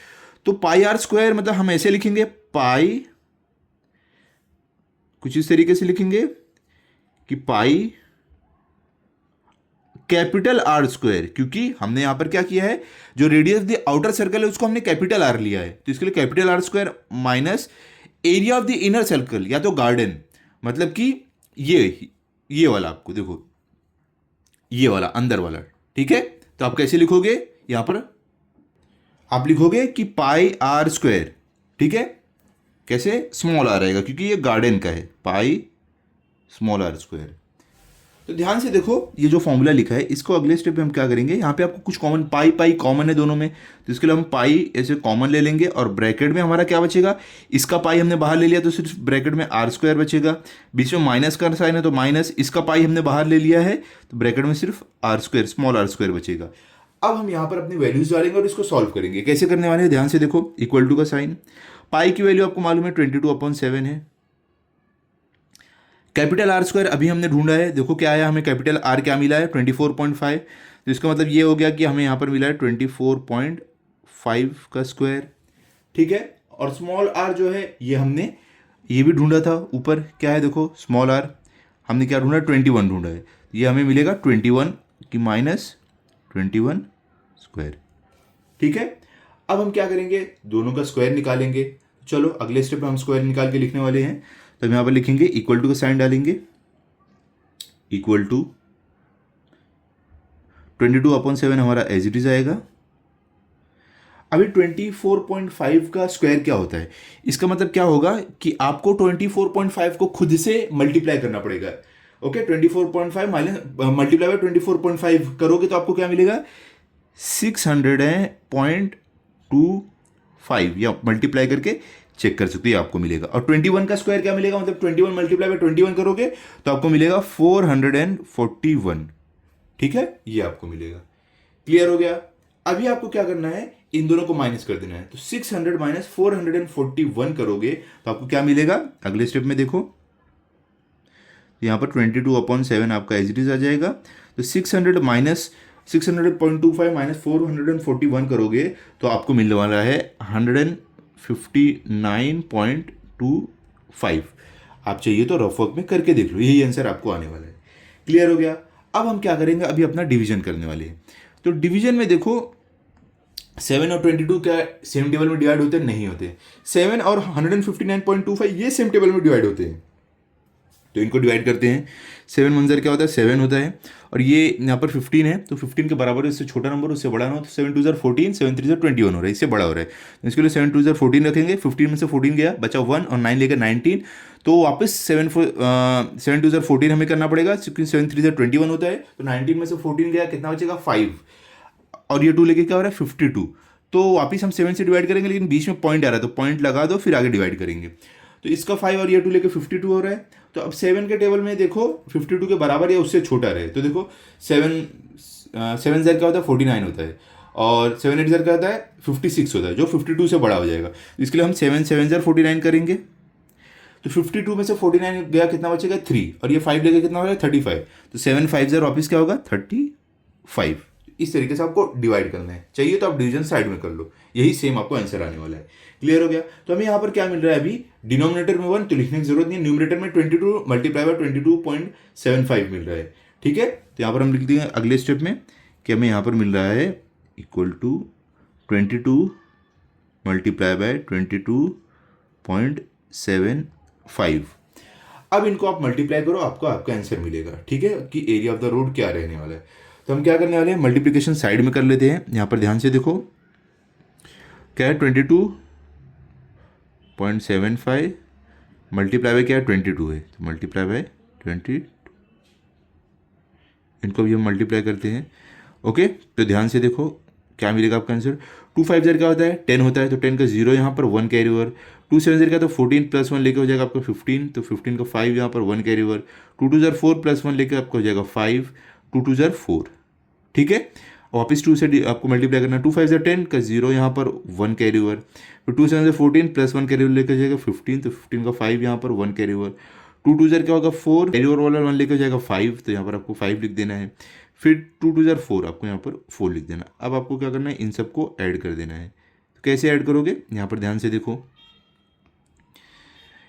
तो पाई आर स्क्वायर मतलब हम ऐसे लिखेंगे, पाई कुछ इस तरीके से लिखेंगे कि पाई कैपिटल आर स्क्वायर, क्योंकि हमने यहां पर क्या किया है, जो रेडियस द आउटर सर्कल है उसको हमने कैपिटल आर लिया है, तो इसके लिए capital R square minus area of the inner circle या तो गार्डन मतलब कि ये वाला, आपको देखो ये वाला अंदर वाला। ठीक है, तो आप कैसे लिखोगे, यहां पर आप लिखोगे कि पाई आर स्क्वायर। ठीक है, कैसे, स्मॉल आर रहेगा क्योंकि ये गार्डन का है, पाई स्मॉल आर स्क्वायर। तो ध्यान से देखो, ये जो फॉर्मूला लिखा है इसको अगले स्टेप में हम क्या करेंगे, यहाँ पे आपको कुछ कॉमन, पाई कॉमन है दोनों में, तो इसके लिए हम पाई ऐसे कॉमन ले लेंगे और ब्रैकेट में हमारा क्या बचेगा, इसका पाई हमने बाहर ले लिया तो सिर्फ ब्रैकेट में आर स्क्वायर बचेगा, बीच में माइनस का साइन है तो माइनस, इसका पाई हमने बाहर ले लिया है तो ब्रैकेट में सिर्फ r square, small r square बचेगा। अब हम यहाँ पर अपनी वैल्यूज डालेंगे और इसको सॉल्व करेंगे। कैसे करने वाले हैं, ध्यान से देखो, इक्वल टू का साइन, पाई की वैल्यू आपको मालूम है 22/7 है, कैपिटल आर स्क्वायर अभी हमने ढूंढा है, देखो क्या आया हमें, कैपिटल आर क्या मिला है 24.5, तो इसका मतलब ये हो गया कि हमें यहाँ पर मिला है 24.5 का स्क्वायर। ठीक है, और स्मॉल आर जो है ये हमने ये भी ढूंढा था, ऊपर क्या है देखो, स्मॉल आर हमने क्या ढूंढा, 21 ढूंढा है, ये हमें मिलेगा 21 की माइनस 21 स्क्वायर। ठीक है, अब हम क्या करेंगे, दोनों का स्क्वायर निकालेंगे। चलो अगले स्टेप में हम स्क्वायर निकाल के लिखने वाले हैं, तो हम यहाँ पर लिखेंगे इक्वल टू का साइन डालेंगे, इक्वल टू 22/7 हमारा एज इट इज आएगा। अभी 24.5 का स्क्वायर क्या होता है, इसका मतलब क्या होगा कि आपको 24.5 को खुद से मल्टीप्लाई करना पड़ेगा। ओके, 24.5 माइनस मल्टीप्लाई बाय 24.5 करोगे तो आपको क्या मिलेगा, 600.25, या मल्टीप्लाई करके चेक कर सकते हो, ये आपको मिलेगा। और 21 का स्क्वायर क्या मिलेगा, मतलब 21 मल्टीप्लाई बाय 21 करोगे तो आपको मिलेगा 441। ठीक है, ये आपको मिलेगा। क्लियर हो गया। अभी आपको क्या करना है, इन दोनों को माइनस कर देना है। तो 600 माइनस 441 करोगे तो आपको क्या मिलेगा, अगले स्टेप में देखो, यहाँ पर 22/7 आपका एज इट इज आ जाएगा। तो 600 माइनस 600.25 माइनस 441 करोगे तो आपको मिलने वाला है 159.25। आप चाहिए तो रफ वर्क में करके देख लो, यही आंसर आपको आने वाला है। क्लियर हो गया। अब हम क्या करेंगे, अभी अपना डिवीजन करने वाले हैं। तो डिवीजन में देखो 7 और 22 क्या सेम टेबल में डिवाइड होते हैं, नहीं होते। 7 और 159.25 ये सेम टेबल में डिवाइड होते हैं, तो इनको डिवाइड करते हैं। 7 मंजर क्या होता है, 7 होता है, और ये यहाँ पर 15 है, तो 15 के बराबर है, इससे छोटा नंबर उससे बड़ा ना हो, तो 7 2 14, 7 3 21 हो रहा है, इससे बड़ा हो रहा है। तो इसके लिए 7 2 14 रखेंगे, 15 में से 14 गया, बचा 1 और 9 लेकर 19, तो वापस 7 2 14 हमें करना पड़ेगा, क्योंकि 7 3 21 होता है, तो 19 में से 14 गया, कितना बचेगा 5, और ये 2 लेके क्या हो रहा है 52। तो वापस हम 7 से डिवाइड करेंगे, लेकिन बीच में पॉइंट आ रहा है तो पॉइंट लगा दो, फिर आगे डिवाइड करेंगे। तो इसका 5 और ये 2 लेके 52 हो रहा है। तो अब 7 के टेबल में देखो 52 के बराबर या उससे छोटा रहे, तो देखो 7 ज़र क्या होता है 49 होता है, और 7 8 ज़र क्या होता है 56 होता है, जो 52 से बड़ा हो जाएगा। इसके लिए हम 7 7 ज़र 49 करेंगे। तो 52 में से 49 गया, कितना बचेगा 3, और ये 5 लेके कितना हो रहा है 35, तो 7 5 ज़र वापस क्या होगा 35। इस तरीके से आपको डिवाइड करना है। चाहिए तो आप डिवीजन साइड में कर लो, यही सेम आपको आंसर आने वाला है। क्लियर हो गया। तो हमें यहाँ पर क्या मिल रहा है, अभी डिनोमिनेटर में 1 तो लिखने की जरूरत नहीं है, न्यूमरेटर में 22 मल्टीप्लाई बाय 22.75 मिल रहा है। ठीक है, तो यहाँ पर हम लिख देंगे अगले स्टेप में कि हमें यहाँ पर मिल रहा है इक्वल टू 22 मल्टीप्लाई बाय 22.75। अब इनको आप मल्टीप्लाई करो, आपको आपका आंसर मिलेगा। ठीक है, कि एरिया ऑफ द रोड क्या रहने वाला है। तो हम क्या करने वाले हैं, मल्टीप्लिकेशन साइड में कर लेते हैं। यहाँ पर ध्यान से देखो क्या है 22.75 मल्टीप्लाई बाय क्या है 22 है, तो मल्टीप्लाई बाय 22, इनको भी हम मल्टीप्लाई करते हैं। ओके, तो ध्यान से देखो क्या मिलेगा आपका आंसर। 2 5 ज़र क्या होता है 10 होता है, तो 10 का 0 यहाँ पर 1 कैरी ओवर। 2 7 ज़र का तो 14 प्लस 1 लेके हो जाएगा आपका 15, तो 15 का 5 यहाँ पर 1 कैरी ओवर। 2 2 ज़र 4 प्लस 1 लेके आपका हो जाएगा 5, 2 2 ज़र 4। ठीक है, वापस 2 से आपको मल्टीप्लाई करना है। 2 5 ज़र 10 का 0 यहाँ पर 1 कैरी ओवर, फिर 2 7 ज़र 14 प्लस 1 कैरी ओवर लेके हो जाएगा 15, तो 15 का 5 यहाँ पर 1 कैरी ओवर। 2 2 ज़र क्या होगा 4 कैरी ओवर वाला 1 लेके हो जाएगा 5, तो यहाँ पर आपको 5 लिख देना है। फिर 2 2 ज़र 4 आपको यहाँ पर 4 लिख देना। अब आपको क्या करना है, इन सबको ऐड कर देना है। तो कैसे ऐड करोगे, यहाँ पर ध्यान से देखो,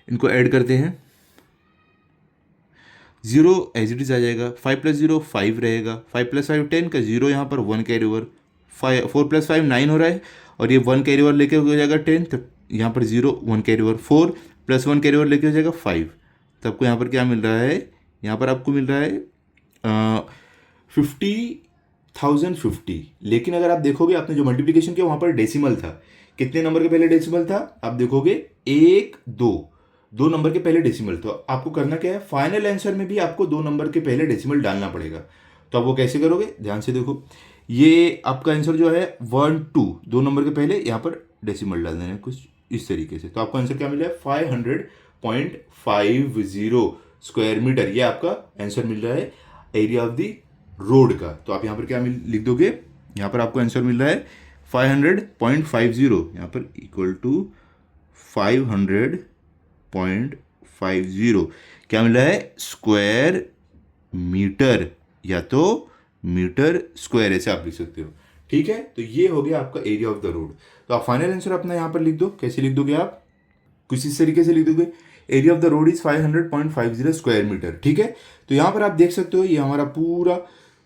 इनको ऐड करते हैं। 0 एज इट इज आ जाएगा, 5 प्लस 0 5 रहेगा, 5 प्लस 5 10 का 0 यहाँ पर 1 कैरी ओवर, 4 प्लस 5 9 हो रहा है, और ये 1 कैरी ओवर लेके हो जाएगा 10, तो यहाँ पर 0 1 carry over, 4 plus 1 carry over लेके हो जाएगा 5। तो आपको यहाँ पर क्या मिल रहा है, यहाँ पर आपको मिल रहा है 50,050। लेकिन अगर आप देखोगे आपने जो मल्टीप्लिकेशन किया वहाँ पर डेसिमल था, कितने नंबर के पहले डेसिमल था, आप देखोगे 1 2 नंबर के पहले डेसिमल। तो आपको करना क्या है, फाइनल आंसर में भी आपको 2 नंबर के पहले डेसिमल डालना पड़ेगा। तो आप वो कैसे करोगे, ध्यान से देखो, ये आपका आंसर जो है 1 2 2 नंबर के पहले यहाँ पर डेसिमल डाल देना है कुछ इस तरीके से। तो आपका आंसर क्या मिला है 500.50 स्क्वायर मीटर, ये आपका आंसर मिल रहा है एरिया ऑफ द रोड का। तो आप यहाँ पर क्या लिख दोगे, यहाँ पर आपको आंसर मिल रहा है 500.50, यहाँ पर इक्वल टू 500.50 क्या मिल रहा है स्क्वायर मीटर, या तो मीटर स्क्वायर, ऐसे आप लिख सकते हो। ठीक है, तो ये हो गया आपका एरिया ऑफ द रोड। तो आप फाइनल आंसर अपना यहाँ पर लिख दो। कैसे लिख दोगे आप, कुछ इस तरीके से लिख दोगे, area of the road is 500.50 square metre. ठीक है, तो यहाँ पर आप देख सकते हो ये हमारा पूरा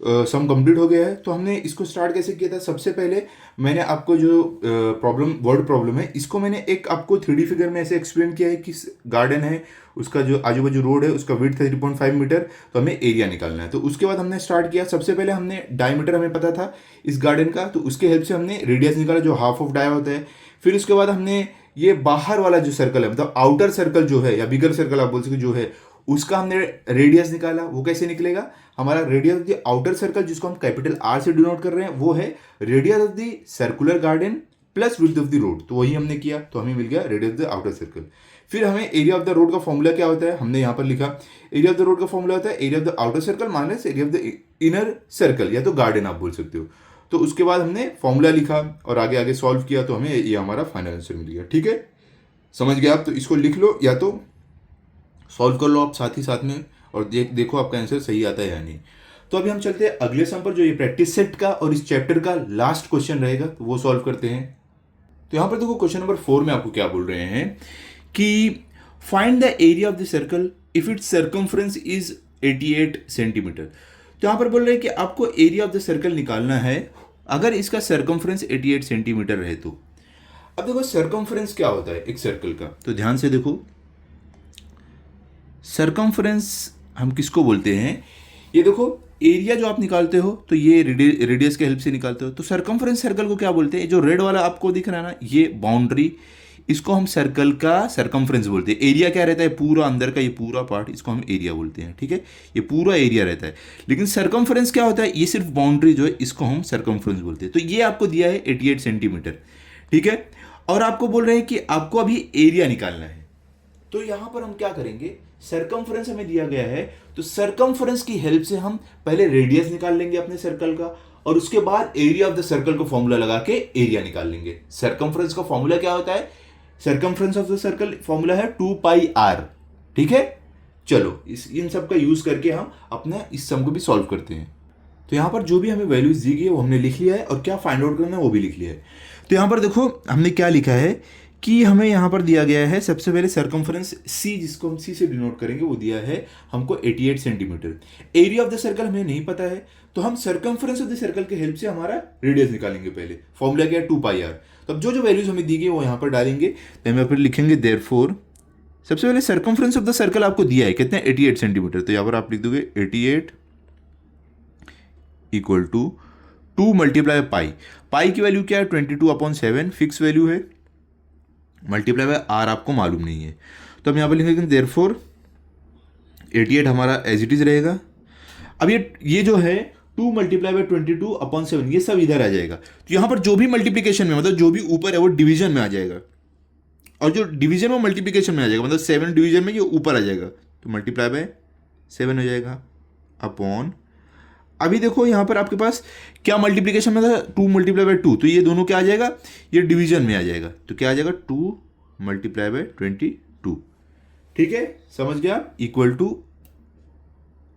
सम कंप्लीट हो गया है। तो हमने इसको स्टार्ट कैसे किया था, सबसे पहले मैंने आपको जो प्रॉब्लम वर्ड प्रॉब्लम है इसको मैंने एक आपको 3D फिगर में ऐसे एक्सप्लेन किया है कि गार्डन है, उसका जो आजू बाजू रोड है उसका विड्थ है 3.5 मीटर, तो हमें एरिया निकालना है। तो उसके बाद हमने स्टार्ट किया, सबसे पहले हमने डायमीटर हमें पता था इस गार्डन का, तो उसके हेल्प से हमने रेडियस निकाला जो हाफ ऑफ डाया होता है। फिर उसके बाद हमने ये बाहर वाला जो सर्कल है, मतलब आउटर सर्कल जो है या बिगर सर्कल आप बोल सकते जो है, उसका हमने रेडियस निकाला। वो कैसे निकलेगा, हमारा radius of the outer circle जिसको हम कैपिटल आर से डिनोट कर रहे हैं वो है radius of the circular garden plus width of the road. तो वही हमने किया, तो हमें मिल गया radius of the outer circle. फिर हमें एरिया ऑफ द रोड का फॉर्मूला क्या होता है, हमने यहाँ पर लिखा एरिया ऑफ द रोड का फॉर्मूला होता है area of the outer circle minus area of the inner circle या तो गार्डन आप बोल सकते हो। तो उसके बाद हमने फॉर्मूला लिखा और आगे आगे सॉल्व किया, तो हमें ये हमारा फाइनल आंसर मिल गया। ठीक है, समझ गया आप, तो इसको लिख लो या तो सॉल्व कर लो आप साथ ही साथ में, और देखो आपका आंसर सही आता है या नहीं। तो अभी हम चलते हैं अगले सम पर, जो ये प्रैक्टिस सेट का और इस चैप्टर का लास्ट क्वेश्चन रहेगा, तो वो सॉल्व करते हैं। तो यहां पर देखो क्वेश्चन नंबर 4 में आपको क्या बोल रहे हैं कि find the area of the circle if it's circumference is 88 centimetre. तो यहां पर बोल रहे हैं कि आपको एरिया ऑफ द सर्कल निकालना है अगर इसका सर्कमफ्रेंस 88 सेंटीमीटर है तो। अब देखो सर्कमफ्रेंस क्या होता है एक सर्कल का, तो ध्यान से देखो सर्कमफ्रेंस हम किसको बोलते हैं। ये देखो एरिया जो आप निकालते हो तो ये रेडियस के हेल्प से निकालते हो, तो सर्कमफ्रेंस सर्कल को क्या बोलते हैं, जो रेड वाला आपको दिख रहा है ना ये बाउंड्री, इसको हम सर्कल का सर्कमफ्रेंस बोलते हैं। एरिया क्या रहता है, पूरा अंदर का ये पूरा पार्ट, इसको हम एरिया बोलते हैं। ठीक है, ये पूरा एरिया रहता है। लेकिन सर्कमफ्रेंस क्या होता है, ये सिर्फ बाउंड्री जो है इसको हम सर्कमफ्रेंस बोलते हैं। तो ये आपको दिया है 88 सेंटीमीटर। ठीक है, और आपको बोल रहे हैं कि आपको अभी एरिया निकालना है। तो यहां पर हम क्या करेंगे, सर्कमफ्रेंस हमें दिया गया है तो सर्कमफ्रेंस की हेल्प से हम पहले रेडियस निकाल लेंगे अपने सर्कल का, और उसके बाद एरिया ऑफ द सर्कल को फॉर्मूला लगा के एरिया निकाल लेंगे। सर्कमफ्रेंस का फॉर्मूला क्या होता है, circumference of the circle formula है 2πr। ठीक है, चलो इन सब का यूज करके हम अपना इस सम को भी सॉल्व करते हैं। तो यहां पर जो भी हमें वैल्यूज दी गई है वो हमने लिख लिया है, और क्या फाइंड आउट करना है वो भी लिख लिया है। तो यहां पर देखो हमने क्या लिखा है कि हमें यहाँ पर दिया गया है सबसे पहले सर्कमफ्रेंस सी, जिसको हम सी से डिनोट करेंगे, वो दिया है हमको 88 centimetre. Area of the circle हमें नहीं पता है, तो हम सर्कमफ्रेंस ऑफ द सर्कल के हेल्प से हमारा रेडियस निकालेंगे। पहले फॉर्मूला क्या है 2πr। तो अब जो जो वैल्यूज हमें दी गई वो यहाँ पर डालेंगे, तो हम यहाँ पर लिखेंगे देयरफॉर सबसे पहले सर्कमफ्रेंस ऑफ द सर्कल आपको दिया है कितने 88 सेंटीमीटर, तो यहाँ पर आप लिख दोगे 88 इक्वल टू 2 मल्टीप्लाई पाई। पाई की वैल्यू क्या है 22/7 फिक्स वैल्यू है, मल्टीप्लाई बाय आर आपको मालूम नहीं है। तो हम यहाँ पर लिखेंगे देयरफॉर 88 हमारा एज इट इज रहेगा। अब ये जो है 2 मल्टीप्लाई बाय 22/7 ये सब इधर आ जाएगा। तो यहाँ पर जो भी मल्टीप्लीकेशन में, मतलब जो भी ऊपर है वो डिवीजन में आ जाएगा, और जो डिवीजन वो मल्टीप्लीकेशन में आ जाएगा, मतलब 7 डिवीजन में ये ऊपर आ जाएगा, तो मल्टीप्लाई बाय 7 हो जाएगा अपॉन। अभी देखो यहाँ पर आपके पास क्या मल्टीप्लीकेशन में था 2 मल्टीप्लाई बाय 2, तो ये दोनों क्या आ जाएगा, ये डिवीजन में आ जाएगा, तो क्या आ जाएगा 2 मल्टीप्लाई बाय 22। ठीक है, समझ गया, इक्वल टू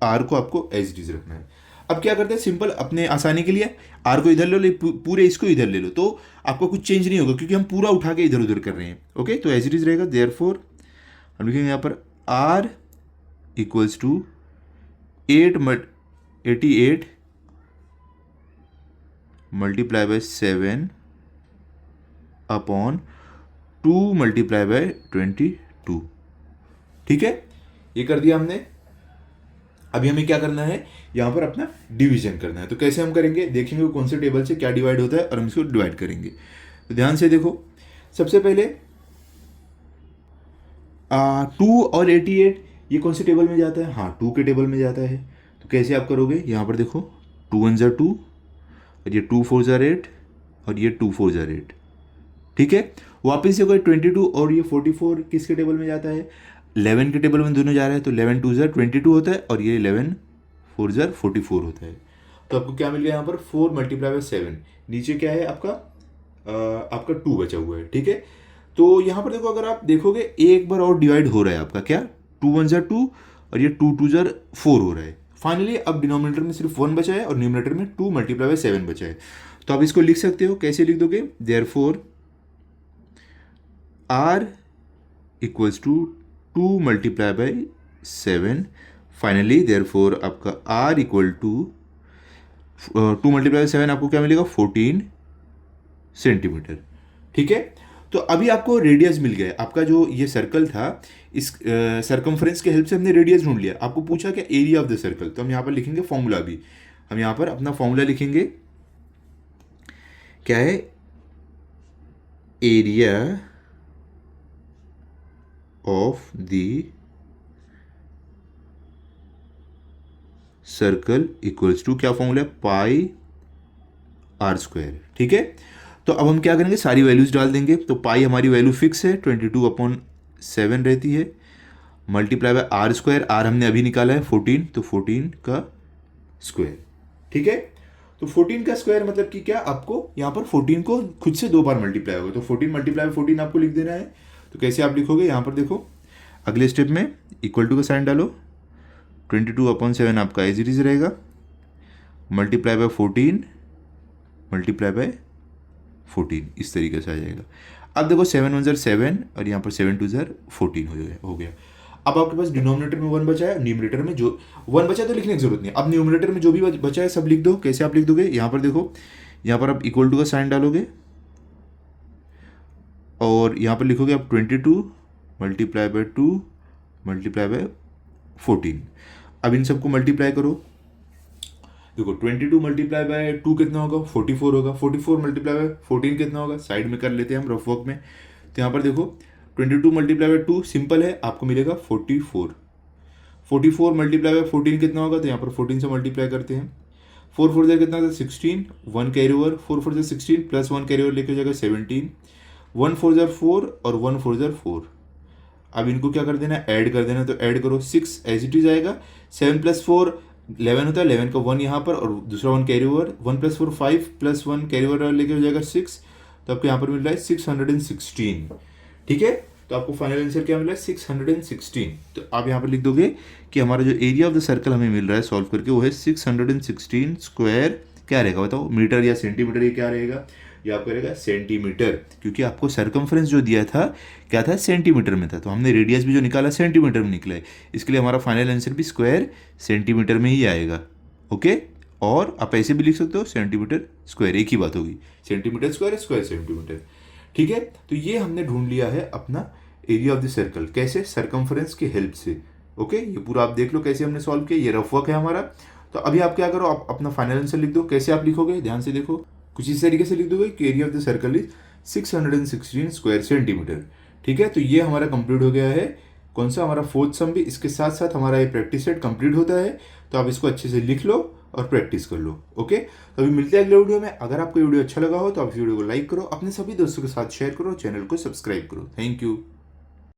आर को आपको एज इट इज रखना है। अब क्या करते हैं सिंपल, अपने आसानी के लिए आर को इधर ले लो, पूरे इसको इधर ले लो, तो आपको कुछ चेंज नहीं होगा क्योंकि हम पूरा उठा के इधर उधर कर रहे हैं। ओके, तो एज इट इज रहेगा देयरफॉर हम लिखेंगे यहाँ पर r equals to 88 multiply by 7 upon 2 multiply by 22। ठीक है, ये कर दिया हमने। अभी हमें क्या करना है, यहां पर अपना डिवीजन करना है। तो कैसे हम करेंगे, देखेंगे कौन से टेबल से क्या डिवाइड होता है और हम इसको डिवाइड करेंगे। तो ध्यान से देखो, सबसे पहले 2 और 88 ये कौन से टेबल में जाता है, हाँ 2 के टेबल में जाता है। तो कैसे आप करोगे, यहाँ पर देखो 2 1 ज़ा 2 और ये 2 4 ज़ा 8 और ये 2 4 ज़ा 8। ठीक है, वापस से कोई 22 और ये 44 किसके टेबल में जाता है, 11 के टेबल में दोनों जा रहे हैं, तो 11 2 ज़ा 22 होता है और ये 11 4 ज़ा 44 होता है। तो आपको क्या मिल गया यहाँ पर 4 मल्टीप्लाई बाय 7, नीचे क्या है आपका 2 बचा हुआ है। ठीक है, तो यहाँ पर देखो अगर आप देखोगे एक बार और डिवाइड हो रहा है आपका, क्या 2 1 ज़ा 2 और ये 2 2 ज़ा 4 हो रहा है। फाइनली अब डिनोमिनेटर में सिर्फ 1 बचा है और न्यूमरेटर में 2 मल्टीप्लाई बाय 7 बचा है। तो आप इसको लिख सकते हो, कैसे लिख दोगे, therefore r equals to 2 multiply by 7। Finally therefore आपका r equal to 2 multiply by 7 आपको क्या मिलेगा 14 सेंटीमीटर। ठीक है, तो अभी आपको रेडियस मिल गया। आपका जो ये सर्कल था, इस सरकमफ्रेंस के हेल्प से हमने रेडियस ढूंढ लिया। आपको पूछा क्या एरिया ऑफ द सर्कल, तो हम यहाँ पर लिखेंगे फॉर्मूला भी। हम यहाँ पर अपना फॉर्मूला लिखेंगे, क्या है, area of the circle equals to, क्या फॉर्मूला है, पाई आर स्क्वायर। ठीक है, तो अब हम क्या करेंगे, सारी वैल्यूज डाल देंगे। तो पाई हमारी वैल्यू फिक्स है, 22/7 रहती है, multiply by r square, r हमने अभी निकाला है 14, तो 14 का स्क्वायर। ठीक है, तो 14 का स्क्वायर मतलब कि क्या, आपको यहाँ पर 14 को खुद से 2 बार मल्टीप्लाई होगा, तो 14 मल्टीप्लाई 14 आपको लिख देना है। तो कैसे आप लिखोगे, यहाँ पर देखो, अगले स्टेप में इक्वल टू का साइन डालो, 22/7 आपका एज इट इज रहेगा, मल्टीप्लाई बाय 14 मल्टीप्लाई बाय 14, इस तरीके से आ जाएगा। अब देखो 7 1 7 और यहाँ पर 7 2 14 हो गया। अब आपके पास डिनोमिनेटर में 1 बचा है, न्यूमरेटर में जो 1 बचा है तो लिखने की जरूरत नहीं। अब न्यूमरेटर में जो भी बचा है सब लिख दो। कैसे आप लिख दोगे, यहाँ पर देखो, यहाँ पर आप इक्वल टू का साइन डालोगे और यहाँ पर लिखोगे आप 22 मल्टीप्लाई बाय 2 मल्टीप्लाई बाय 14। अब इन सबको मल्टीप्लाई करो। देखो 22 मल्टीप्लाई बाय 2 कितना होगा, 44 होगा। 44 मल्टीप्लाई बाय 14 कितना होगा, साइड में कर लेते हैं हम रफ वर्क में। तो यहाँ पर देखो 22 मल्टीप्लाई बाय 2 सिंपल है, आपको मिलेगा 44। 44 मल्टीप्लाई बाय 14 कितना होगा, तो यहाँ पर 14 से मल्टीप्लाई करते हैं। 4 4 जा कितना था 16, 1 कैरी ओवर, 4 4 जा 16 प्लस 1 कैरी ओवर लेके हो जाएगा 17, 1 4 जा 4 और 1 4 जा 4। अब इनको क्या कर देना है, ऐड कर देना, तो ऐड करो, 6 एज इट इज आएगा। 7 + 4 11 होता है, 11 का 1 यहाँ पर और दूसरा 1 carry over, 1 + 4 5 plus 1 carry over लेके हो जाएगा 6। तो आपको यहाँ पर मिल रहा है 616। ठीक है, तो आपको फाइनल आंसर क्या मिला है, 616। तो आप यहाँ पर लिख दोगे कि हमारा जो एरिया ऑफ द सर्कल हमें मिल रहा है सॉल्व करके वो है 616 स्क्वायर, क्या रहेगा बताओ, मीटर या सेंटीमीटर, ये क्या रहेगा, ये आपका रहेगा सेंटीमीटर, क्योंकि आपको सरकमफ्रेंस जो दिया था क्या था, सेंटीमीटर में था। तो हमने रेडियस भी जो निकाला सेंटीमीटर में निकला है, इसके लिए हमारा फाइनल आंसर भी स्क्वायर सेंटीमीटर में ही आएगा। ओके, और आप ऐसे भी लिख सकते हो सेंटीमीटर स्क्वायर, एक ही बात होगी, सेंटीमीटर स्क्वायर स्क्वायर सेंटीमीटर। ठीक है, तो ये हमने ढूंढ लिया है अपना एरिया ऑफ द सर्कल, कैसे, सरकमफ्रेंस की हेल्प से। ओके, ये पूरा आप देख लो कैसे हमने सॉल्व किया, ये रफ वर्क है हमारा। तो अभी आप क्या करो, आप अपना फाइनल आंसर लिख दो। कैसे आप लिखोगे, ध्यान से देखो, कुछ इस तरीके से लिख दोगे कि area of the circle is 616 square centimetre. ठीक है, तो ये हमारा कंप्लीट हो गया है। कौन सा, हमारा फोर्थ सम भी। इसके साथ साथ हमारा ये प्रैक्टिस सेट कंप्लीट होता है, तो आप इसको अच्छे से लिख लो और प्रैक्टिस कर लो। ओके, तो अभी मिलते हैं अगले वीडियो में। अगर आपको वीडियो अच्छा लगा हो तो आप इस वीडियो को लाइक करो, अपने सभी दोस्तों के साथ शेयर करो, चैनल को सब्सक्राइब करो। Thank you.